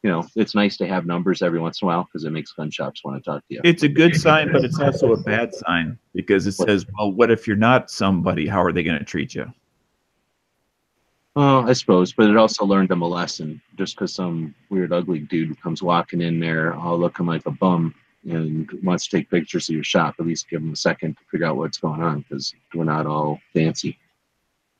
you know, it's nice to have numbers every once in a while because it makes gun shops want to talk to you. It's a good sign, but it's also a bad sign because it says, well, what if you're not somebody? How are they going to treat you? I suppose, but it also learned them a lesson. Just because some weird, ugly dude comes walking in there, all looking like a bum, and wants to take pictures of your shop, at least give them a second to figure out what's going on, because we're not all fancy.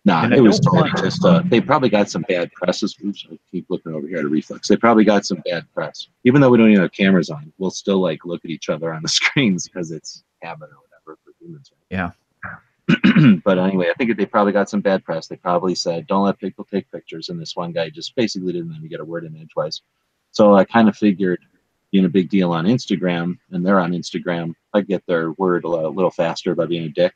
Nah, it was totally just, they probably got some bad press. Oops, I keep looking over here at a reflex. They probably got some bad press. Even though we don't even have cameras on, we'll still like look at each other on the screens because it's habit or whatever for humans. Right? Yeah. But anyway, I think they probably got some bad press. They probably said, don't let people take pictures. And this one guy just basically didn't let me get a word in edgewise. So I kind of figured being a big deal on Instagram, and they're on Instagram, I'd get their word a little faster by being a dick.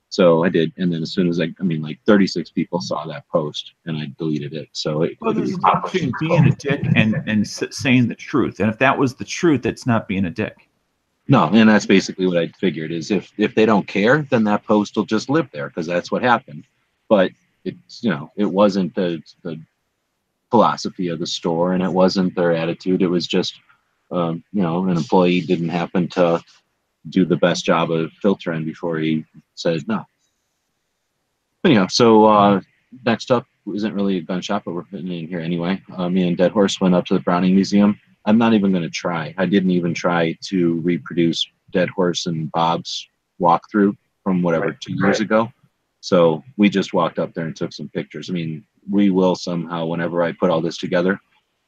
So I did. And then as soon as I mean, like 36 people saw that post and I deleted it. So well, there's a difference between being a dick and saying the truth. And if that was the truth, it's not being a dick. No, and that's basically what I figured is if they don't care, then that post will just live there because that's what happened. But it's, you know, it wasn't the philosophy of the store, and it wasn't their attitude. It was just, you know, an employee didn't happen to do the best job of filtering before he said no. But, you know, so next up isn't really a gun shop, but we're putting it in here anyway. Me and Dead Horse went up to the Browning Museum. I'm not even going to try. I didn't even try to reproduce Dead Horse and Bob's walkthrough from whatever 2 years ago. So we just walked up there and took some pictures. I mean, we will somehow, whenever I put all this together,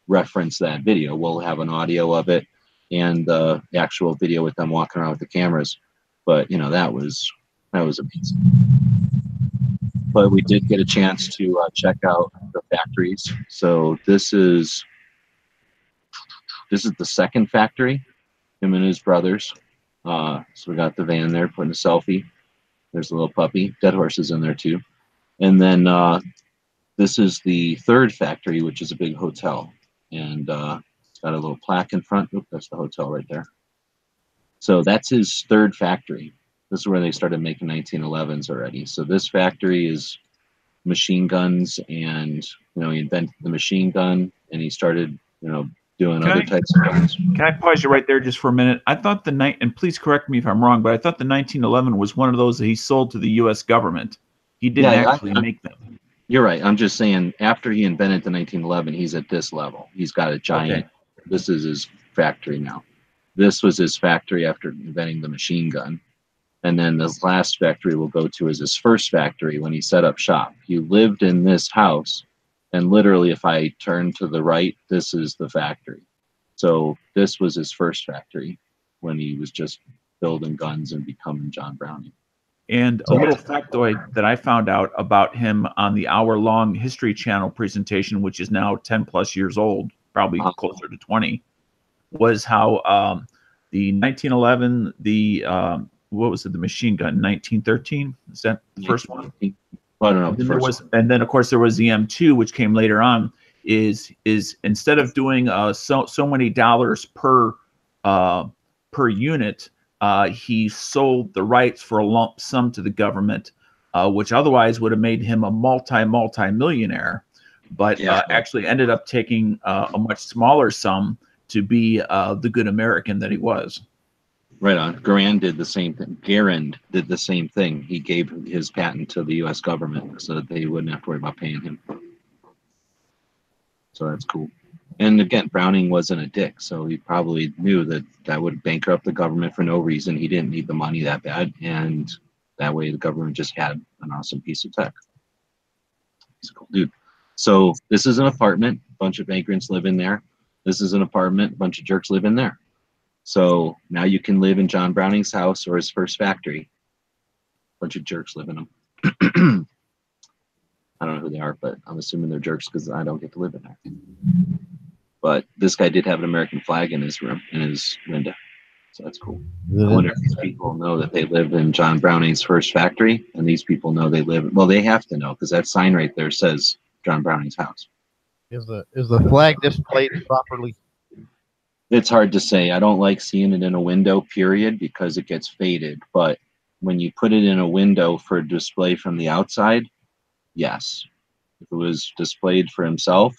reference that video. We'll have an audio of it and the actual video with them walking around with the cameras. But, you know, that was amazing. But we did get a chance to check out the factories. So this is the second factory, him and his brothers. So we got the van there, putting a selfie. There's a little puppy. Dead Horse is in there too. And then this is the third factory, which is a big hotel. And it's got a little plaque in front. Oop, that's the hotel right there. So that's his third factory. This is where they started making 1911s already. So this factory is machine guns, and, you know, he invented the machine gun, and he started, you know, doing other types of guns. Can I pause you right there just for a minute? I thought and please correct me if I'm wrong, but I thought the 1911 was one of those that he sold to the U.S. government. He didn't actually make them. You're right. I'm just saying, after he invented the 1911, he's at this level. He's got a giant. Okay. This is his factory now. This was his factory after inventing the machine gun. And then this last factory we'll go to is his first factory when he set up shop. He lived in this house. And literally, if I turn to the right, this is the factory. So this was his first factory when he was just building guns and becoming John Browning. And a little factoid that I found out about him on the hour-long History Channel presentation, which is now 10 plus years old, probably closer to 20, was how the 1911, what was it, the machine gun, 1913? Is that the first one? I don't know. And then of course there was the M2, which came later on. Is instead of doing so many dollars per unit, he sold the rights for a lump sum to the government, which otherwise would have made him a multi-millionaire, but actually ended up taking a much smaller sum to be the good American that he was. Right on. Garand did the same thing. Garand did the same thing. He gave his patent to the U.S. government so that they wouldn't have to worry about paying him. So that's cool. And again, Browning wasn't a dick, so he probably knew that would bankrupt the government for no reason. He didn't need the money that bad, and that way the government just had an awesome piece of tech. He's a cool dude. So this is an apartment. A bunch of vagrants live in there. This is an apartment. A bunch of jerks live in there. So now you can live in John Browning's house or his first factory. A bunch of jerks live in them. I don't know who they are, but I'm assuming they're jerks because I don't get to live in there. But this guy did have an American flag in his room, in his window. So that's cool. I wonder if these people know that they live in John Browning's first factory, and these people know they live. Well, they have to know because that sign right there says John Browning's house. Is the flag displayed properly? It's hard to say. I don't like seeing it in a window, period, because it gets faded. But when you put it in a window for display from the outside, yes. If it was displayed for himself,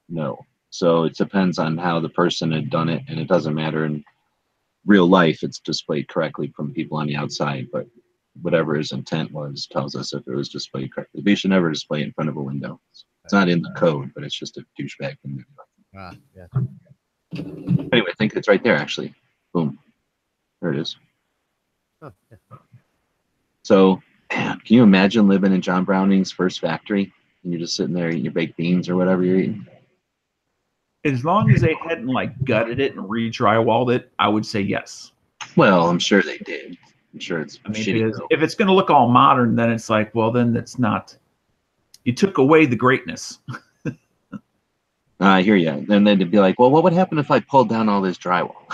no. So it depends on how the person had done it, and it doesn't matter in real life. It's displayed correctly from people on the outside, but whatever his intent was tells us if it was displayed correctly. But you should never display it in front of a window. It's not in the code, but it's just a douchebag thing. Yeah. Anyway, I think it's right there, actually. Boom. There it is. Huh, yeah. So, man, can you imagine living in John Browning's first factory and you're just sitting there eating your baked beans or whatever you're eating? As long as they hadn't like gutted it and re-drywalled it, I would say yes. Well, I'm sure they did. I'm sure it's I mean, shitty. if it's going to look all modern, then it's like, well, then that's not. You took away the greatness. I hear you. And then they'd be like, well, what would happen if I pulled down all this drywall?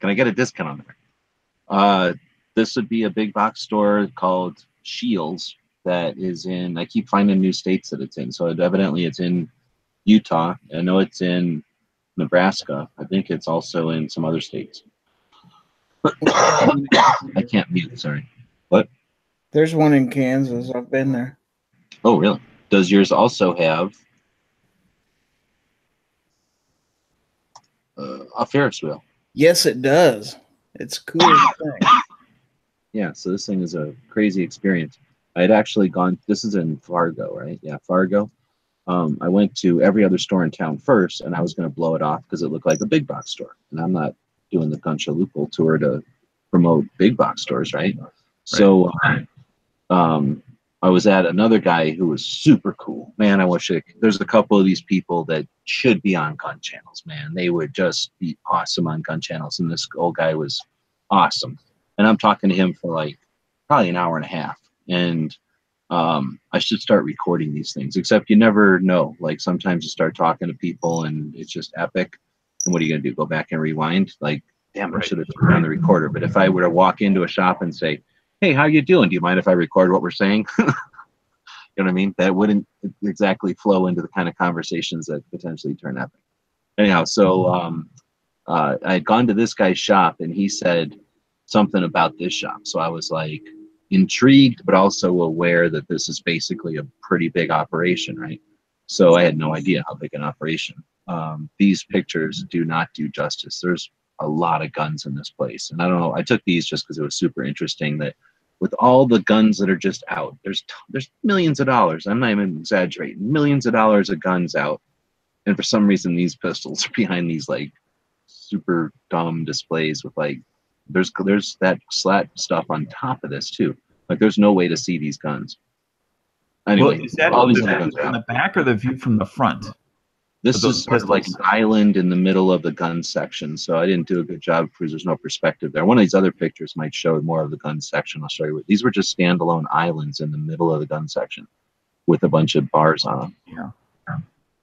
Can I get a discount on there? This would be a big box store called Shields that is in, I keep finding new states that it's in. So evidently it's in Utah. I know it's in Nebraska. I think it's also in some other states. I can't mute, sorry. What? There's one in Kansas. I've been there. Oh, really? Does yours also have a Ferris wheel? Yes, it does. It's a cool thing. Yeah, so this thing is a crazy experience. I had actually gone, this is in Fargo, right? Yeah, Fargo. I went to every other store in town first, and I was going to blow it off because it looked like a big box store. And I'm not doing the Gunchalupo tour to promote big box stores, right? So I was at another guy who was super cool. Man, I wish there's a couple of these people that should be on gun channels, man. They would just be awesome on gun channels. And this old guy was awesome. And I'm talking to him for like probably an hour and a half. And I should start recording these things, except you never know. Like sometimes you start talking to people and it's just epic. And what are you going to do? Go back and rewind? Like, damn, I should have turned on the recorder. But if I were to walk into a shop and say, hey, how you doing? Do you mind if I record what we're saying? You know what I mean? That wouldn't exactly flow into the kind of conversations that potentially turn epic. Anyhow, so I had gone to this guy's shop and he said something about this shop. So I was like intrigued, but also aware that this is basically a pretty big operation, right? So I had no idea how big an operation. These pictures do not do justice. There's a lot of guns in this place. And I don't know, I took these just because it was super interesting that with all the guns that are just out, there's millions of dollars. I'm not even exaggerating. Millions of dollars of guns out. And for some reason, these pistols are behind these like super dumb displays with like, there's that slat stuff on top of this too. Like there's no way to see these guns. Anyway, Well, is that all these the other view guns are from out. the back or the view from the front? This those is sort of like an island in the middle of the gun section, so I didn't do a good job because there's no perspective there. One of these other pictures might show more of the gun section. I'll show you. These were just standalone islands in the middle of the gun section with a bunch of bars on them.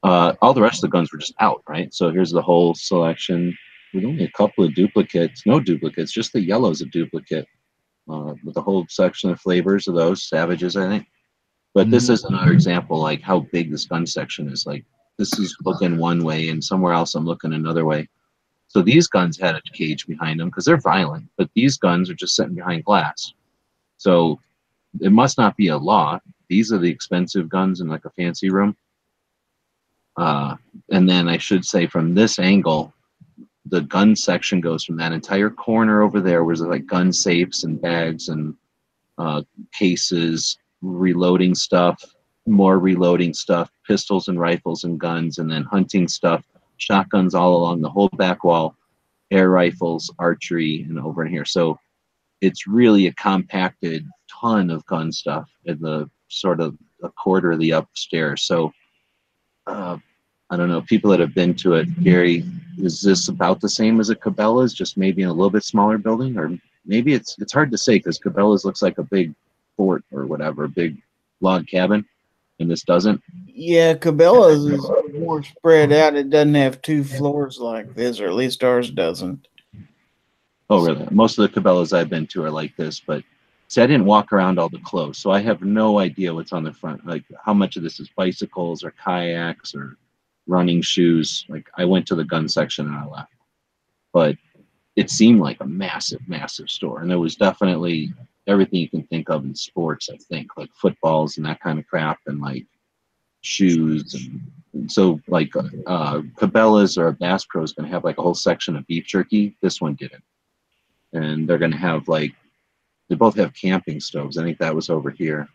Yeah. All the rest of the guns were just out, right? So here's the whole selection with only a couple of duplicates. No duplicates, just the yellow's a duplicate with the whole section of flavors of those. Savages, I think. But this is another example like how big this gun section is. Like, this is looking one way and somewhere else I'm looking another way. So these guns had a cage behind them because they're violent, but these guns are just sitting behind glass. So it must not be a law. These are the expensive guns in like a fancy room. And then I should say from this angle, the gun section goes from that entire corner over there where there's like gun safes and bags and cases, reloading stuff, more reloading stuff, pistols and rifles and guns, and then hunting stuff, shotguns all along the whole back wall, air rifles, archery, and over in here. So it's really a compacted ton of gun stuff in the sort of a quarter of the upstairs. So I don't know, people that have been to it, Gary, is this about the same as a Cabela's, just maybe in a little bit smaller building? Or maybe it's hard to say because Cabela's looks like a big fort or whatever, a big log cabin. And this doesn't? Yeah, Cabela's is more spread out. It doesn't have two floors like this, or at least ours doesn't. Oh, really? Most of the Cabela's I've been to are like this, but see, I didn't walk around all the clothes, so I have no idea what's on the front, like how much of this is bicycles or kayaks or running shoes. Like I went to the gun section and I left, but it seemed like a massive, massive store, and there was definitely everything you can think of in sports. I think like footballs and that kind of crap, and like shoes, and so like Cabela's or Bass Pro is going to have like a whole section of beef jerky. This one didn't, and they're going to have like they both have camping stoves. I think that was over here.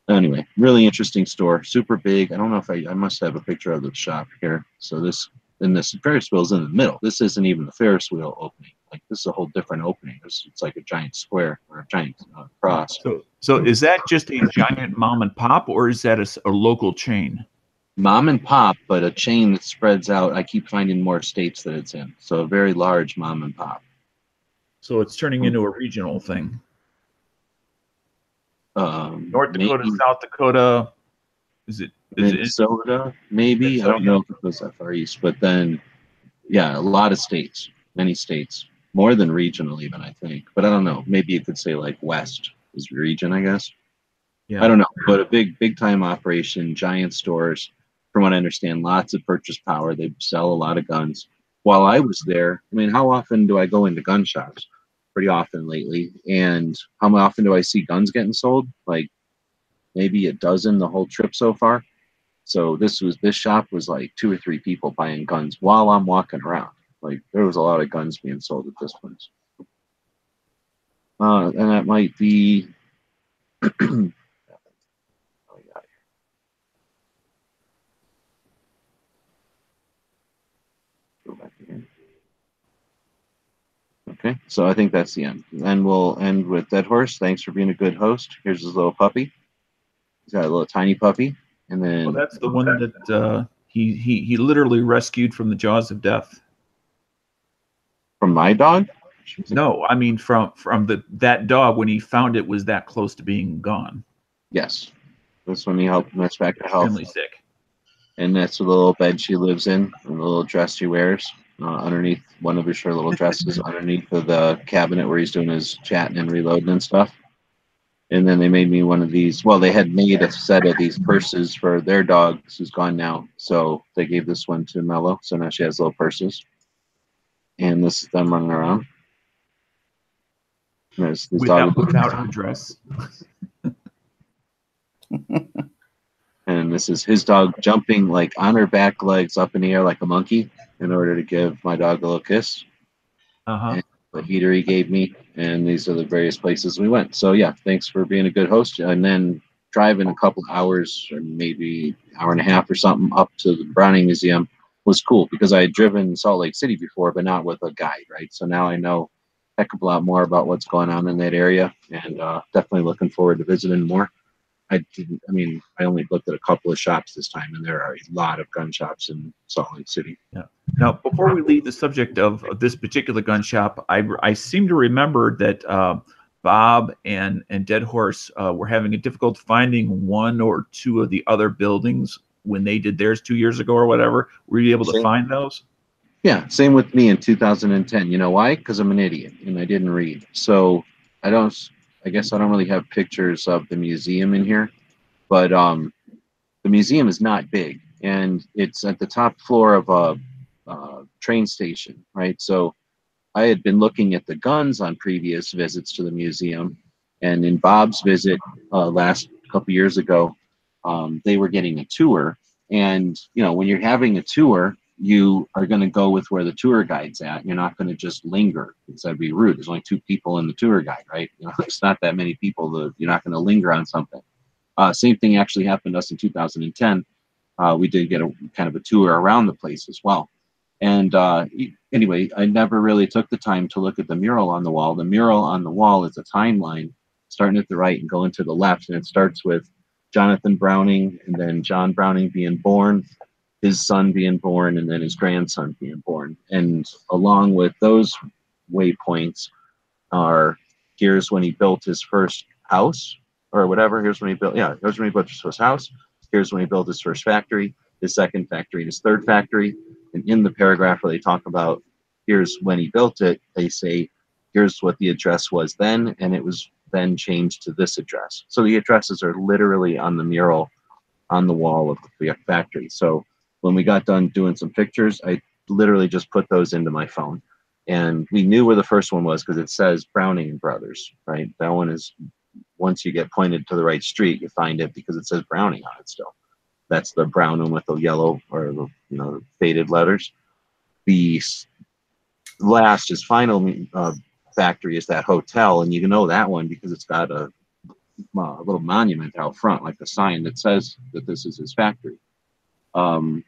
Anyway, really interesting store, super big. I don't know if I must have a picture of the shop here. So this Ferris wheel is in the middle. This isn't even the Ferris wheel opening. Like this is a whole different opening. It's like a giant square or a giant cross. So is that just a giant mom and pop, or is that a local chain? Mom and pop, but a chain that spreads out. I keep finding more states that it's in. So a very large mom and pop. So it's turning into a regional thing. North Dakota, maybe, South Dakota. Is it Minnesota? Maybe. Minnesota? I don't know if it goes that far east, but then, yeah, a lot of states, many states, more than regional even, I think. But I don't know. Maybe you could say like West is region, I guess. Yeah. I don't know, but a big time operation, giant stores. From what I understand, lots of purchase power. They sell a lot of guns. While I was there, I mean, how often do I go into gun shops? Pretty often lately. And how often do I see guns getting sold? Like maybe a dozen the whole trip so far. So this shop was like 2 or 3 people buying guns while I'm walking around. Like there was a lot of guns being sold at this place. And that might be go back again. Okay, so I think that's the end. And we'll end with Dead Horse. Thanks for being a good host. Here's his little puppy. He's got a little tiny puppy. And then well, that's the one that he literally rescued from the jaws of death. From my dog? No, I mean from that dog when he found it was that close to being gone. Yes. That's when he helped him. That's back to health. Extremely sick. And that's the little bed she lives in, and the little dress she wears underneath one of her little dresses underneath of the cabinet where he's doing his chatting and reloading and stuff. And then they made me one of these. Well, they had made a set of these purses for their dog who's gone now. So they gave this one to Mello. So now she has little purses. And this is them running around. There's this dog without her dress. And this is his dog jumping like on her back legs up in the air like a monkey in order to give my dog a little kiss. Uh-huh. The heater he gave me, and these are the various places we went. So yeah, thanks for being a good host. And then driving a couple of hours or maybe hour and a half or something up to the Browning Museum was cool because I had driven Salt Lake City before, but not with a guide, right? So now I know a heck of a lot more about what's going on in that area, and definitely looking forward to visiting more. I only looked at a couple of shops this time, and there are a lot of gun shops in Salt Lake City. Yeah. Now, before we leave the subject of this particular gun shop, I seem to remember that Bob and Dead Horse were having a difficult finding one or two of the other buildings when they did theirs 2 years ago or whatever. Were you able to find those? Yeah, same with me in 2010. You know why? Because I'm an idiot and I didn't read. So I guess I don't really have pictures of the museum in here, but the museum is not big, and it's at the top floor of a train station, right? So I had been looking at the guns on previous visits to the museum, and in Bob's visit last couple years ago, they were getting a tour, and when you're having a tour, you are going to go with where the tour guide's at. You're not going to just linger because that'd be rude. There's only 2 people in the tour guide, right? It's not that many people. You're not going to linger on something. Same thing actually happened to us in 2010. We did get a kind of a tour around the place as well. And anyway, I never really took the time to look at the mural on the wall. The mural on the wall is a timeline starting at the right and going to the left. And it starts with Jonathan Browning and then John Browning being born, his son being born, and then his grandson being born. And along with those waypoints are, here's when he built his first house or whatever. Here's when he built his first house. Here's when he built his first factory, his second factory, and his third factory. And in the paragraph where they talk about here's when he built it, they say, here's what the address was then, and it was then changed to this address. So the addresses are literally on the mural on the wall of the factory. So when we got done doing some pictures, I literally just put those into my phone. And we knew where the first one was because it says Browning Brothers, right? That one is, once you get pointed to the right street, you find it because it says Browning on it still. That's the brown one with the yellow or the, you know, faded letters. The last is final factory is that hotel, and you know that one because it's got a little monument out front, like a sign that says that this is his factory. The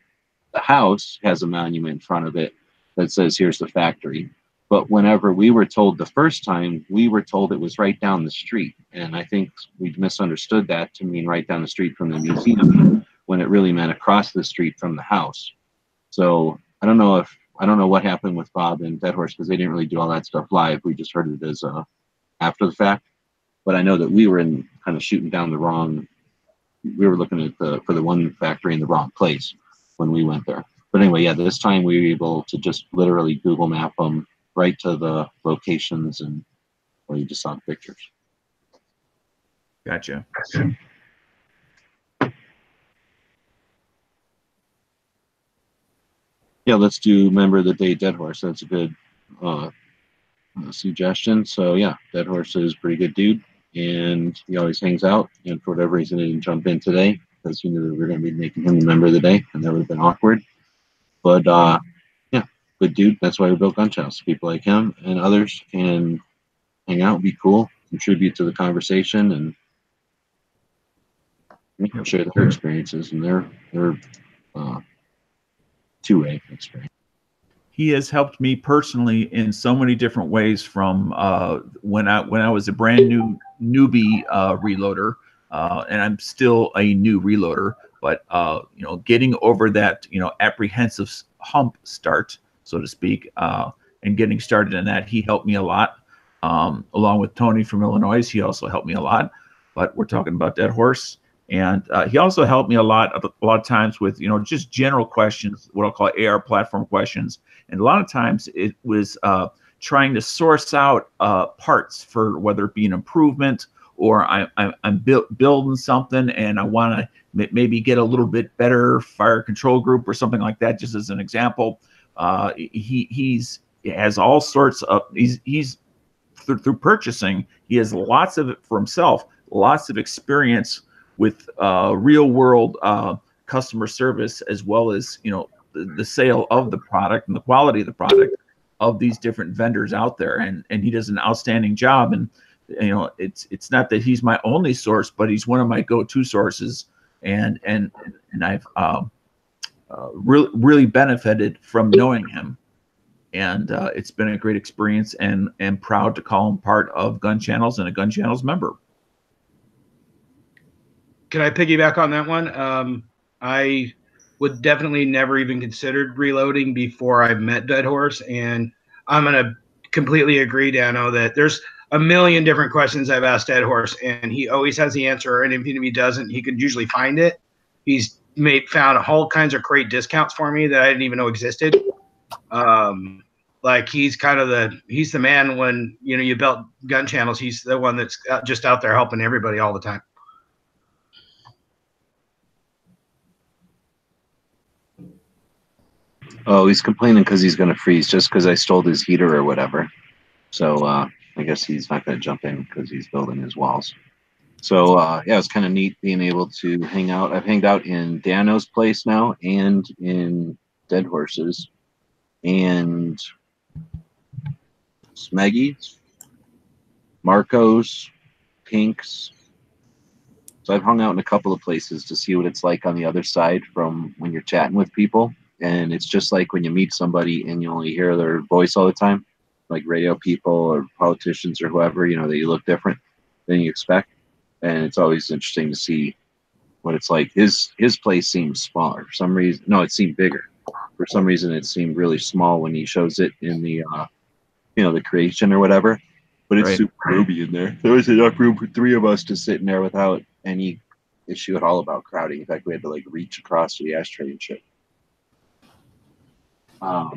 house has a monument in front of it that says, here's the factory. But whenever we were told the first time, we were told it was right down the street. And I think we misunderstood that to mean right down the street from the museum when it really meant across the street from the house. So I don't know what happened with Bob and Dead Horse because they didn't really do all that stuff live. We just heard it as after the fact. But I know that we were in kind of shooting down the wrong. We were looking at for the one factory in the wrong place when we went there. But anyway, yeah, this time we were able to just literally Google map them right to the locations and where you just saw the pictures. Gotcha. Yeah, let's do Member of the Day Dead Horse. That's a good suggestion. So yeah, Dead Horse is a pretty good dude, and he always hangs out. And for whatever reason, he didn't jump in today because he knew that we were going to be making him the Member of the Day, and that would have been awkward. But yeah, good dude. That's why we built Gun Channels. People like him and others can hang out, be cool, contribute to the conversation, and share their experiences and their two-way experience. He has helped me personally in so many different ways. From when I was a brand new newbie reloader, and I'm still a new reloader, but you know, getting over that, you know, apprehensive hump start, so to speak, and getting started in that, he helped me a lot. Along with Tony from Illinois, he also helped me a lot. But we're talking about Dead Horse. And he also helped me a lot of times with, you know, just general questions, what I'll call AR platform questions. And a lot of times it was trying to source out parts for whether it be an improvement or I'm building something and I want to maybe get a little bit better fire control group or something like that, just as an example. He has all sorts of, he's through purchasing, he has lots of it for himself, lots of experience with real world customer service, as well as, you know, the sale of the product and the quality of the product of these different vendors out there. And he does an outstanding job. And, you know, it's not that he's my only source, but he's one of my go-to sources. And I've really benefited from knowing him. And it's been a great experience, and proud to call him part of Gun Channels and a Gun Channels member. Can I piggyback on that one? I would definitely never even considered reloading before I met Dead Horse, and I'm gonna completely agree, Dano, that there's a million different questions I've asked Dead Horse, and he always has the answer. And if he doesn't, he can usually find it. He's found all kinds of great discounts for me that I didn't even know existed. Like he's the man when, you know, you built Gun Channels. He's the one that's just out there helping everybody all the time. Oh, he's complaining because he's going to freeze just because I stole his heater or whatever. So I guess he's not going to jump in because he's building his walls. So yeah, it's kind of neat being able to hang out. I've hanged out in Dano's place now and in Dead Horse's and Smeggy's, Marco's, Pink's. So I've hung out in a couple of places to see what it's like on the other side from when you're chatting with people. And it's just like when you meet somebody and you only hear their voice all the time, like radio people or politicians or whoever, you know, that you look different than you expect. And it's always interesting to see what it's like. His place seems smaller for some reason. No, it seemed bigger. For some reason, it seemed really small when he shows it in the, you know, the creation or whatever. But it's super roomy in there. There was enough room for three of us to sit in there without any issue at all about crowding. In fact, we had to like reach across to the ashtray and shit. I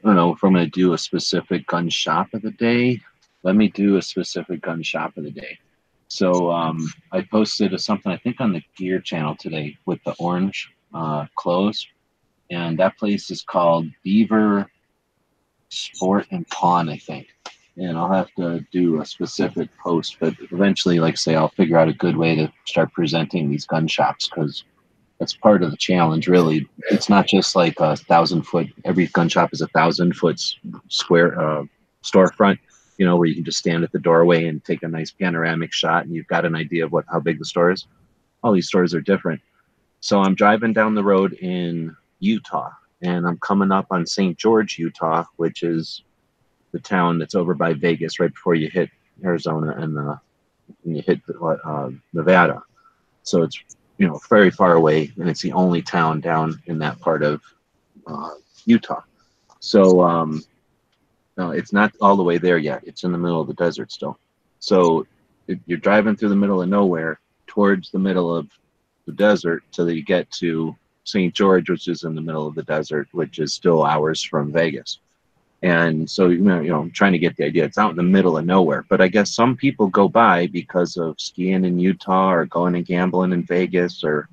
don't know if I'm going to do a specific gun shop of the day. Let me do a specific gun shop of the day. So I posted something, I think, on the Gear channel today with the orange closed, and that place is called Beaver Sport and Pawn, I think. And I'll have to do a specific post, but eventually, like I say, I'll figure out a good way to start presenting these gun shops, because that's part of the challenge, really. It's not just like 1,000 foot. Every gun shop is 1,000 foot square storefront, where you can just stand at the doorway and take a nice panoramic shot, and you've got an idea of how big the store is. All these stores are different. So I'm driving down the road in Utah, and I'm coming up on St. George, Utah, which is the town that's over by Vegas, right before you hit Arizona and you hit Nevada. So it's very far away, and it's the only town down in that part of Utah. So no, it's not all the way there yet. It's in the middle of the desert still. So you're driving through the middle of nowhere towards the middle of the desert till you get to St. George, which is in the middle of the desert, which is still hours from Vegas. And so, I'm trying to get the idea. It's out in the middle of nowhere. But I guess some people go by because of skiing in Utah or going and gambling in Vegas, or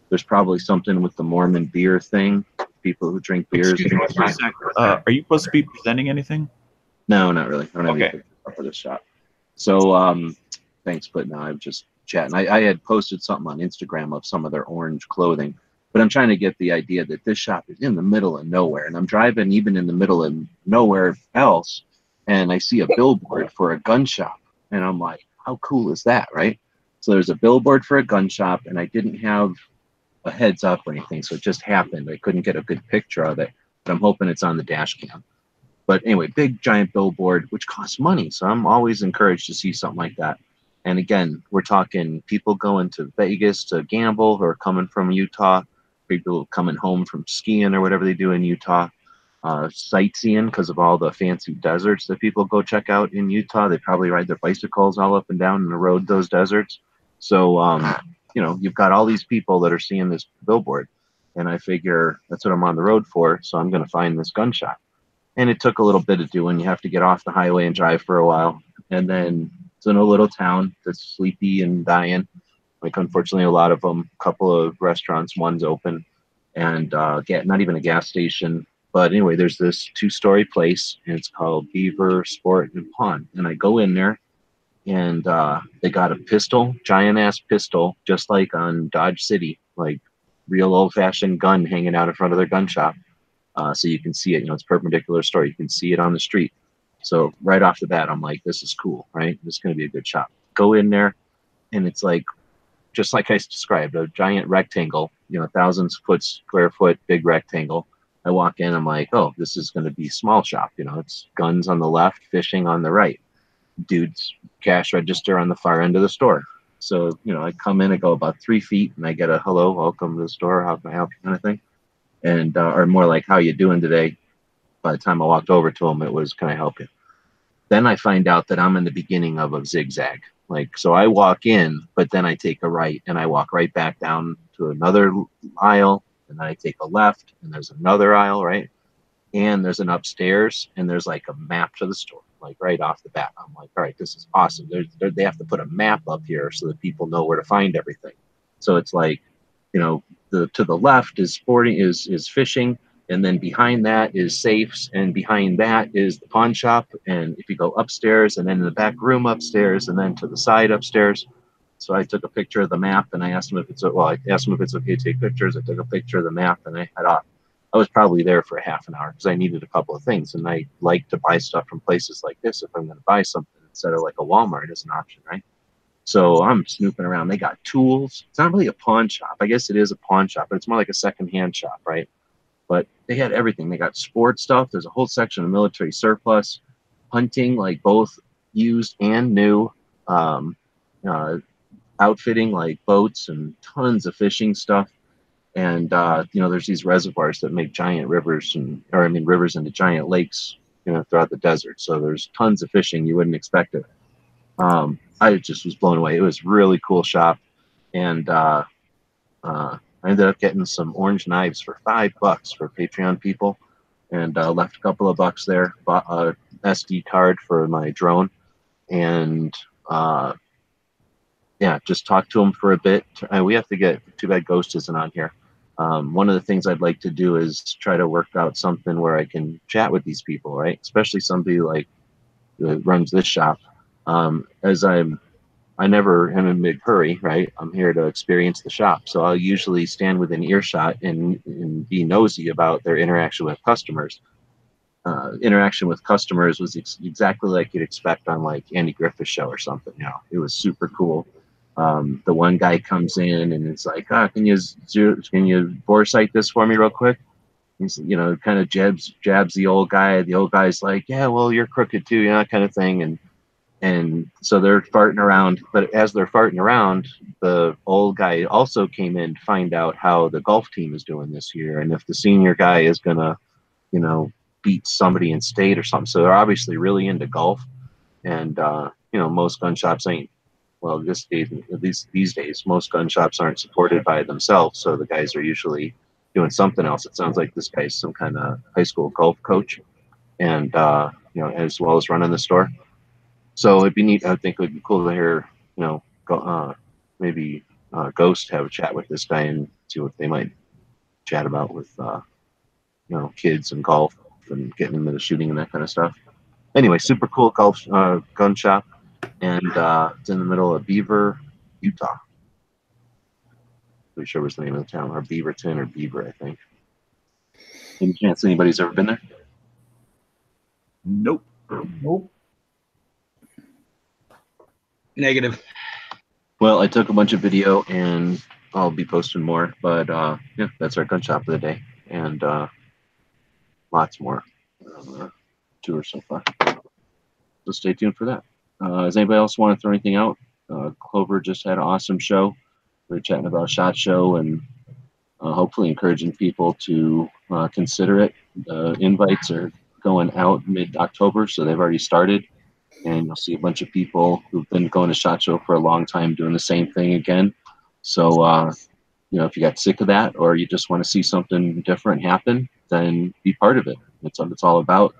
there's probably something with the Mormon beer thing. People who drink beers. Excuse me for a sec. Are you supposed to be presenting anything? No, not really. I don't have Okay. any pictures for this shot. So thanks, but no, I'm just chatting. I had posted something on Instagram of some of their orange clothing, but I'm trying to get the idea that this shop is in the middle of nowhere, and I'm driving even in the middle of nowhere else, and I see a billboard for a gun shop, and I'm like, how cool is that, right? So there's a billboard for a gun shop, and I didn't have a heads up or anything, so it just happened. I couldn't get a good picture of it, but I'm hoping it's on the dash cam. But anyway, big giant billboard, which costs money, so I'm always encouraged to see something like that. And again, we're talking people going to Vegas to gamble, or coming from Utah, people coming home from skiing or whatever they do in Utah, sightseeing because of all the fancy deserts that people go check out in Utah. They probably ride their bicycles all up and down and road those deserts. So, you've got all these people that are seeing this billboard, and I figure that's what I'm on the road for. So I'm going to find this gun shop. And it took a little bit of doing. You have to get off the highway and drive for a while. And then it's in a little town that's sleepy and dying. Like, unfortunately, a lot of them, a couple of restaurants, one's open, and not even a gas station. But anyway, there's this 2-story place, and it's called Beaver Sport and Pawn. And I go in there, and they got a pistol, giant-ass pistol, just like on Dodge City, like real old-fashioned gun hanging out in front of their gun shop. So you can see it, it's perpendicular store. You can see it on the street. So right off the bat, I'm like, this is cool, right? This is going to be a good shop. Go in there, and it's like, just like I described, a giant rectangle, 1,000 square foot, big rectangle. I walk in, I'm like, oh, this is going to be small shop. It's guns on the left, fishing on the right. Dude's cash register on the far end of the store. So, I come in, I go about 3 feet, and I get a hello, welcome to the store, how can I help you kind of thing. And or more like, how you doing today? By the time I walked over to him, it was, can I help you? Then I find out that I'm in the beginning of a zigzag. Like, so I walk in, but then I take a right, and I walk right back down to another aisle, and then I take a left, and there's another aisle, right? And there's an upstairs, and there's like a map to the store, like right off the bat. I'm like, all right, this is awesome. They have to put a map up here so that people know where to find everything. So it's like, to the left is fishing, and then behind that is safes, and behind that is the pawn shop. And if you go upstairs, and then in the back room upstairs, and then to the side upstairs. So I took a picture of the map, and I asked him if it's okay to take pictures. I took a picture of the map, and I head off. I was probably there for half an hour because I needed a couple of things, and I like to buy stuff from places like this if I'm going to buy something instead of like a Walmart as an option, right? So I'm snooping around. They got tools. It's not really a pawn shop. I guess it is a pawn shop, but it's more like a secondhand shop, right? But they had everything. They got sports stuff. There's a whole section of military surplus, hunting, like both used and new, outfitting like boats, and tons of fishing stuff. And there's these reservoirs that make giant rivers rivers into giant lakes, throughout the desert. So there's tons of fishing. You wouldn't expect it. I just was blown away. It was really cool shop. And I ended up getting some orange knives for $5 for Patreon people, and left a couple of bucks there. Bought a SD card for my drone, and just talked to him for a bit. We have to get, too bad Ghost isn't on here. One of the things I'd like to do is try to work out something where I can chat with these people, right? Especially somebody like that runs this shop. As I never am in a big hurry, right? I'm here to experience the shop. So I'll usually stand within earshot and be nosy about their interaction with customers. Interaction with customers was exactly like you'd expect on like Andy Griffith's show or something. You know, it was super cool. The one guy comes in and it's like, can you foresight this for me real quick? He's, kind of jabs the old guy. The old guy's like, yeah, well, you're crooked too, that kind of thing. And so they're farting around, but as they're farting around, the old guy also came in to find out how the golf team is doing this year and if the senior guy is gonna, beat somebody in state or something. So they're obviously really into golf. And most gun shops ain't. Well, at least these days, most gun shops aren't supported by themselves. So the guys are usually doing something else. It sounds like this guy's some kind of high school golf coach, and as well as running the store. So it'd be neat. I think it would be cool to hear, maybe Ghost have a chat with this guy and see what they might chat about with, kids and golf and getting into the shooting and that kind of stuff. Anyway, super cool golf gun shop, and it's in the middle of Beaver, Utah. Pretty sure was the name of the town, or Beaverton or Beaver, I think. Any chance anybody's ever been there? Nope. Nope. Negative. Well, I took a bunch of video and I'll be posting more, but that's our gun shop of the day, and lots more tours so far. So stay tuned for that. Does anybody else want to throw anything out? Clover just had an awesome show. We were chatting about SHOT Show and hopefully encouraging people to consider it. Invites are going out mid-October, so they've already started. And you'll see a bunch of people who've been going to SHOT Show for a long time doing the same thing again. So, if you got sick of that or you just want to see something different happen, then be part of it. That's what it's all about.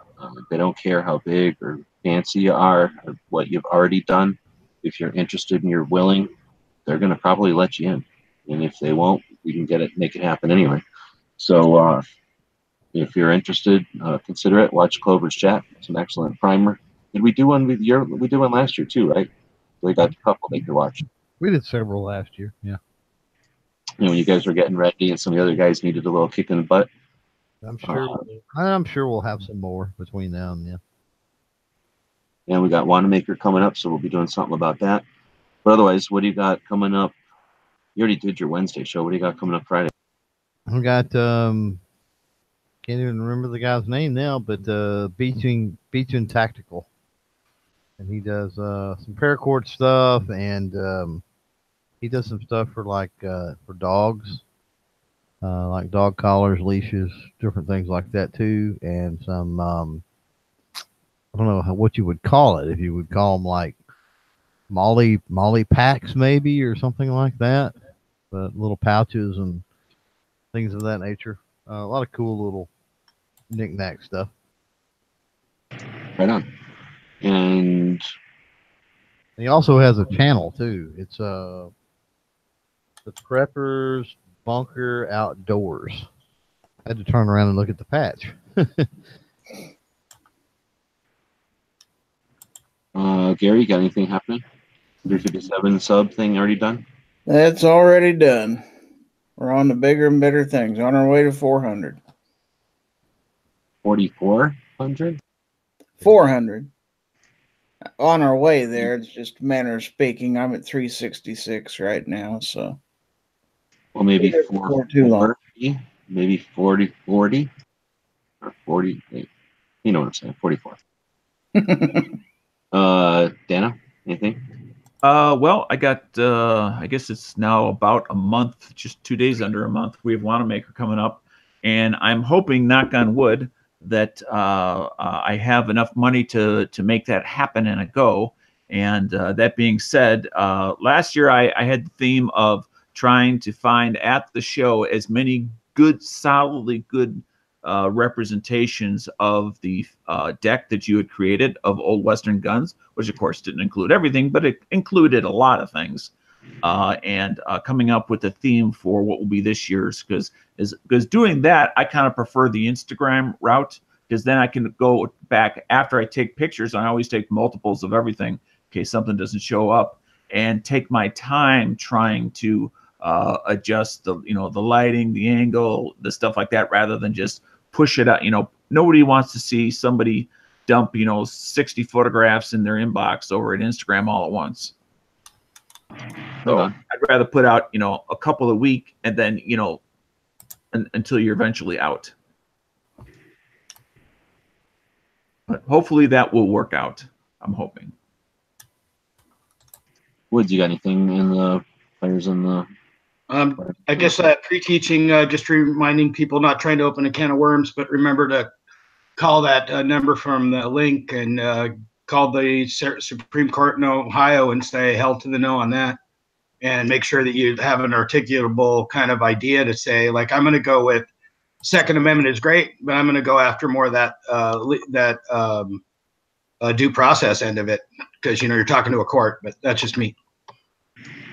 They don't care how big or fancy you are or what you've already done. If you're interested and you're willing, they're going to probably let you in. And if they won't, we can make it happen anyway. So if you're interested, consider it. Watch Clover's chat. It's an excellent primer. Did we do one we did one last year too, right? We got a couple they could watch. We did several last year. Yeah. When you guys were getting ready and some of the other guys needed a little kick in the butt. I'm sure we'll have some more between now and then. And we got Wanamaker coming up, so we'll be doing something about that. But otherwise, what do you got coming up? You already did your Wednesday show. What do you got coming up Friday? I got can't even remember the guy's name now, but Beaching Tactical. And he does some paracord stuff, and he does some stuff for for dogs, like dog collars, leashes, different things like that too, and some I don't know what you would call it, if you would call them like Molly packs maybe or something like that, but little pouches and things of that nature. A lot of cool little knick-knack stuff. Right on. And he also has a channel too. It's the Preppers Bunker Outdoors. I had to turn around and look at the patch. Gary, got anything happening? 357 sub thing already done? That's already done. We're on to bigger and better things. On our way to 400. 4,400? 400. On our way there. It's just a manner of speaking. I'm at 366 right now, so. Well, maybe 440, maybe 40, or 40. You know what I'm saying? 44. Dana, anything? Well, I got, I guess it's now about a month, just 2 days under a month. We have Wanamaker coming up, and I'm hoping, knock on wood, that I have enough money to make that happen and a go. And that being said, last year I had the theme of trying to find at the show as many good, solidly good representations of the deck that you had created of old Western guns, which of course didn't include everything, but it included a lot of things. and coming up with a theme for what will be this year's. Because doing that, I kind of prefer the Instagram route, because then I can go back after I take pictures. I always take multiples of everything in case something doesn't show up, and take my time trying to adjust the the lighting, the angle, the stuff like that, rather than just push it out. Nobody wants to see somebody dump 60 photographs in their inbox over at Instagram all at once. So I'd rather put out a couple a week, and then until you're eventually out. But hopefully that will work out. I'm hoping. Woods, you got anything in the players in the? I guess pre-teaching, just reminding people, not trying to open a can of worms, but remember to call that number from the link, and call the Supreme Court in Ohio and say hell to the no on that, and make sure that you have an articulable kind of idea to say, like, I'm going to go with Second Amendment is great, but I'm going to go after more of that due process end of it, because you're talking to a court. But that's just me.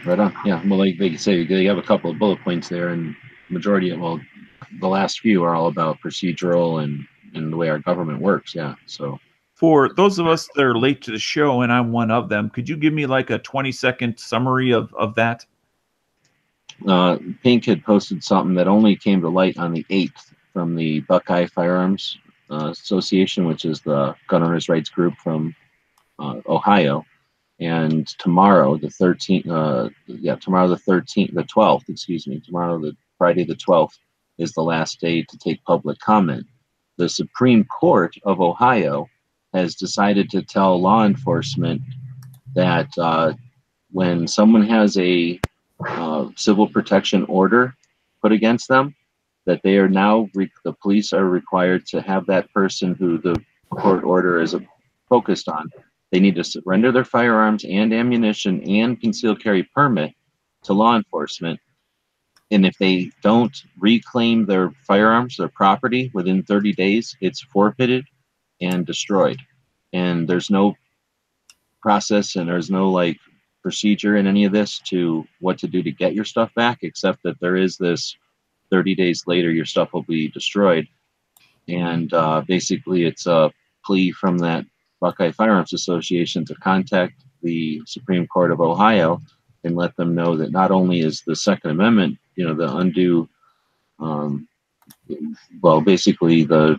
Right on. Yeah. Well, like you say, they have a couple of bullet points there, and majority of, well, the last few are all about procedural and the way our government works. Yeah. So for those of us that are late to the show, and I'm one of them, could you give me like a 20-second summary of that? Pink had posted something that only came to light on the 8th from the Buckeye Firearms Association, which is the gun owners' rights group from Ohio. And tomorrow, the 13th, tomorrow the 13th, the 12th, excuse me, Friday the 12th is the last day to take public comment. The Supreme Court of Ohio has decided to tell law enforcement that when someone has a civil protection order put against them, that they are now, the police are required to have that person who the court order is focused on, they need to surrender their firearms and ammunition and concealed carry permit to law enforcement. And if they don't reclaim their firearms, their property, within 30 days, it's forfeited and destroyed. And there's no process, and there's no procedure in any of this to what to do to get your stuff back, except that there is this 30 days later, your stuff will be destroyed. And basically it's a plea from that Buckeye Firearms Association to contact the Supreme Court of Ohio and let them know that not only is the Second Amendment, the undue, basically they're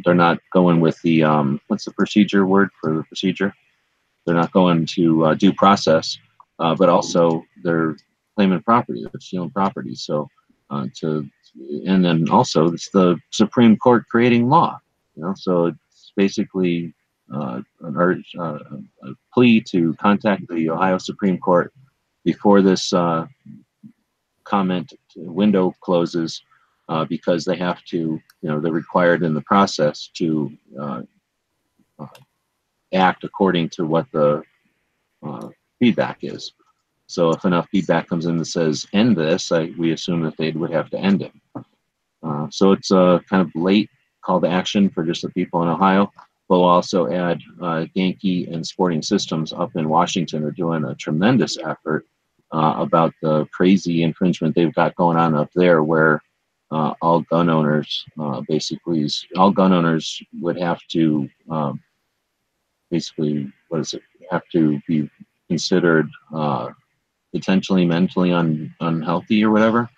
not going with the, what's the procedure word for the procedure? They're not going to due process, but also they're claiming property, they're stealing property. So and then also it's the Supreme Court creating law, so it's basically a plea to contact the Ohio Supreme Court before this comment window closes, because they have to, they're required in the process to act according to what the feedback is. So if enough feedback comes in that says end this, we assume that they would have to end it. So it's a kind of late call to action for just the people in Ohio. We'll also add Yankee and Sporting Systems up in Washington are doing a tremendous effort about the crazy infringement they've got going on up there, where all gun owners would have to have to be considered potentially mentally unhealthy or whatever.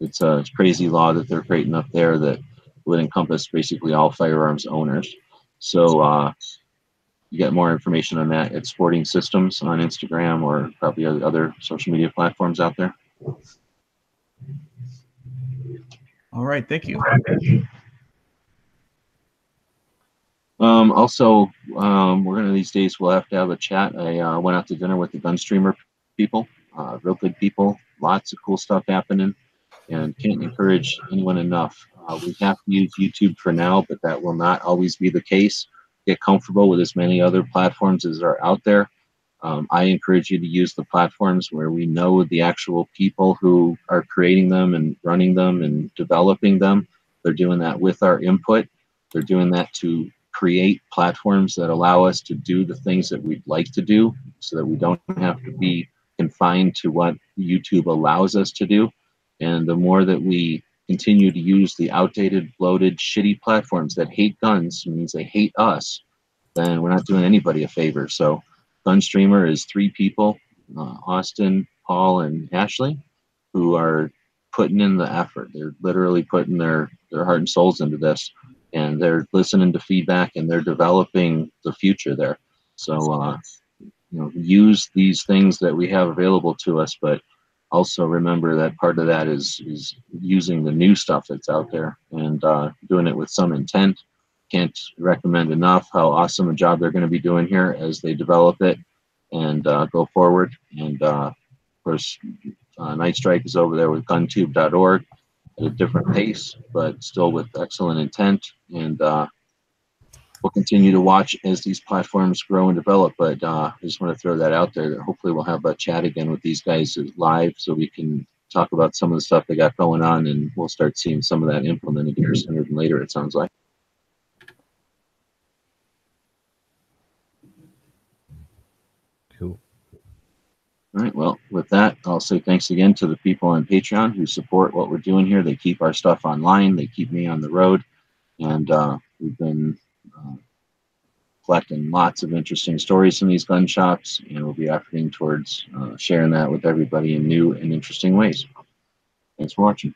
It's a crazy law that they're creating up there that would encompass basically all firearms owners. So you get more information on that at Sporting Systems on Instagram, or probably other social media platforms out there. All right, thank you. Also, we're gonna, these days we'll have to have a chat. I went out to dinner with the Gun Streamer people, real good people, lots of cool stuff happening, and can't encourage anyone enough. We have to use YouTube for now, but that will not always be the case. Get comfortable with as many other platforms as are out there. I encourage you to use the platforms where we know the actual people who are creating them and running them and developing them. They're doing that with our input. They're doing that to create platforms that allow us to do the things that we'd like to do, so that we don't have to be confined to what YouTube allows us to do. And the more that we continue to use the outdated, bloated, shitty platforms that hate guns, means they hate us, then we're not doing anybody a favor. So Gunstreamer is 3 people, Austin, Paul, and Ashley, who are putting in the effort. They're literally putting their heart and souls into this, and they're listening to feedback, and they're developing the future there. So, use these things that we have available to us, but also remember that part of that is using the new stuff that's out there and doing it with some intent. Can't recommend enough how awesome a job they're going to be doing here as they develop it and go forward. And of course, Night Strike is over there with guntube.org at a different pace, but still with excellent intent. And we'll continue to watch as these platforms grow and develop. But I just want to throw that out there that hopefully we'll have a chat again with these guys live so we can talk about some of the stuff they got going on, and we'll start seeing some of that implemented here sooner than later, it sounds like. Cool. All right, well, with that, I'll say thanks again to the people on Patreon who support what we're doing here. They keep our stuff online. They keep me on the road. And we've been collecting lots of interesting stories from these gun shops, and we'll be efforting towards sharing that with everybody in new and interesting ways. Thanks for watching.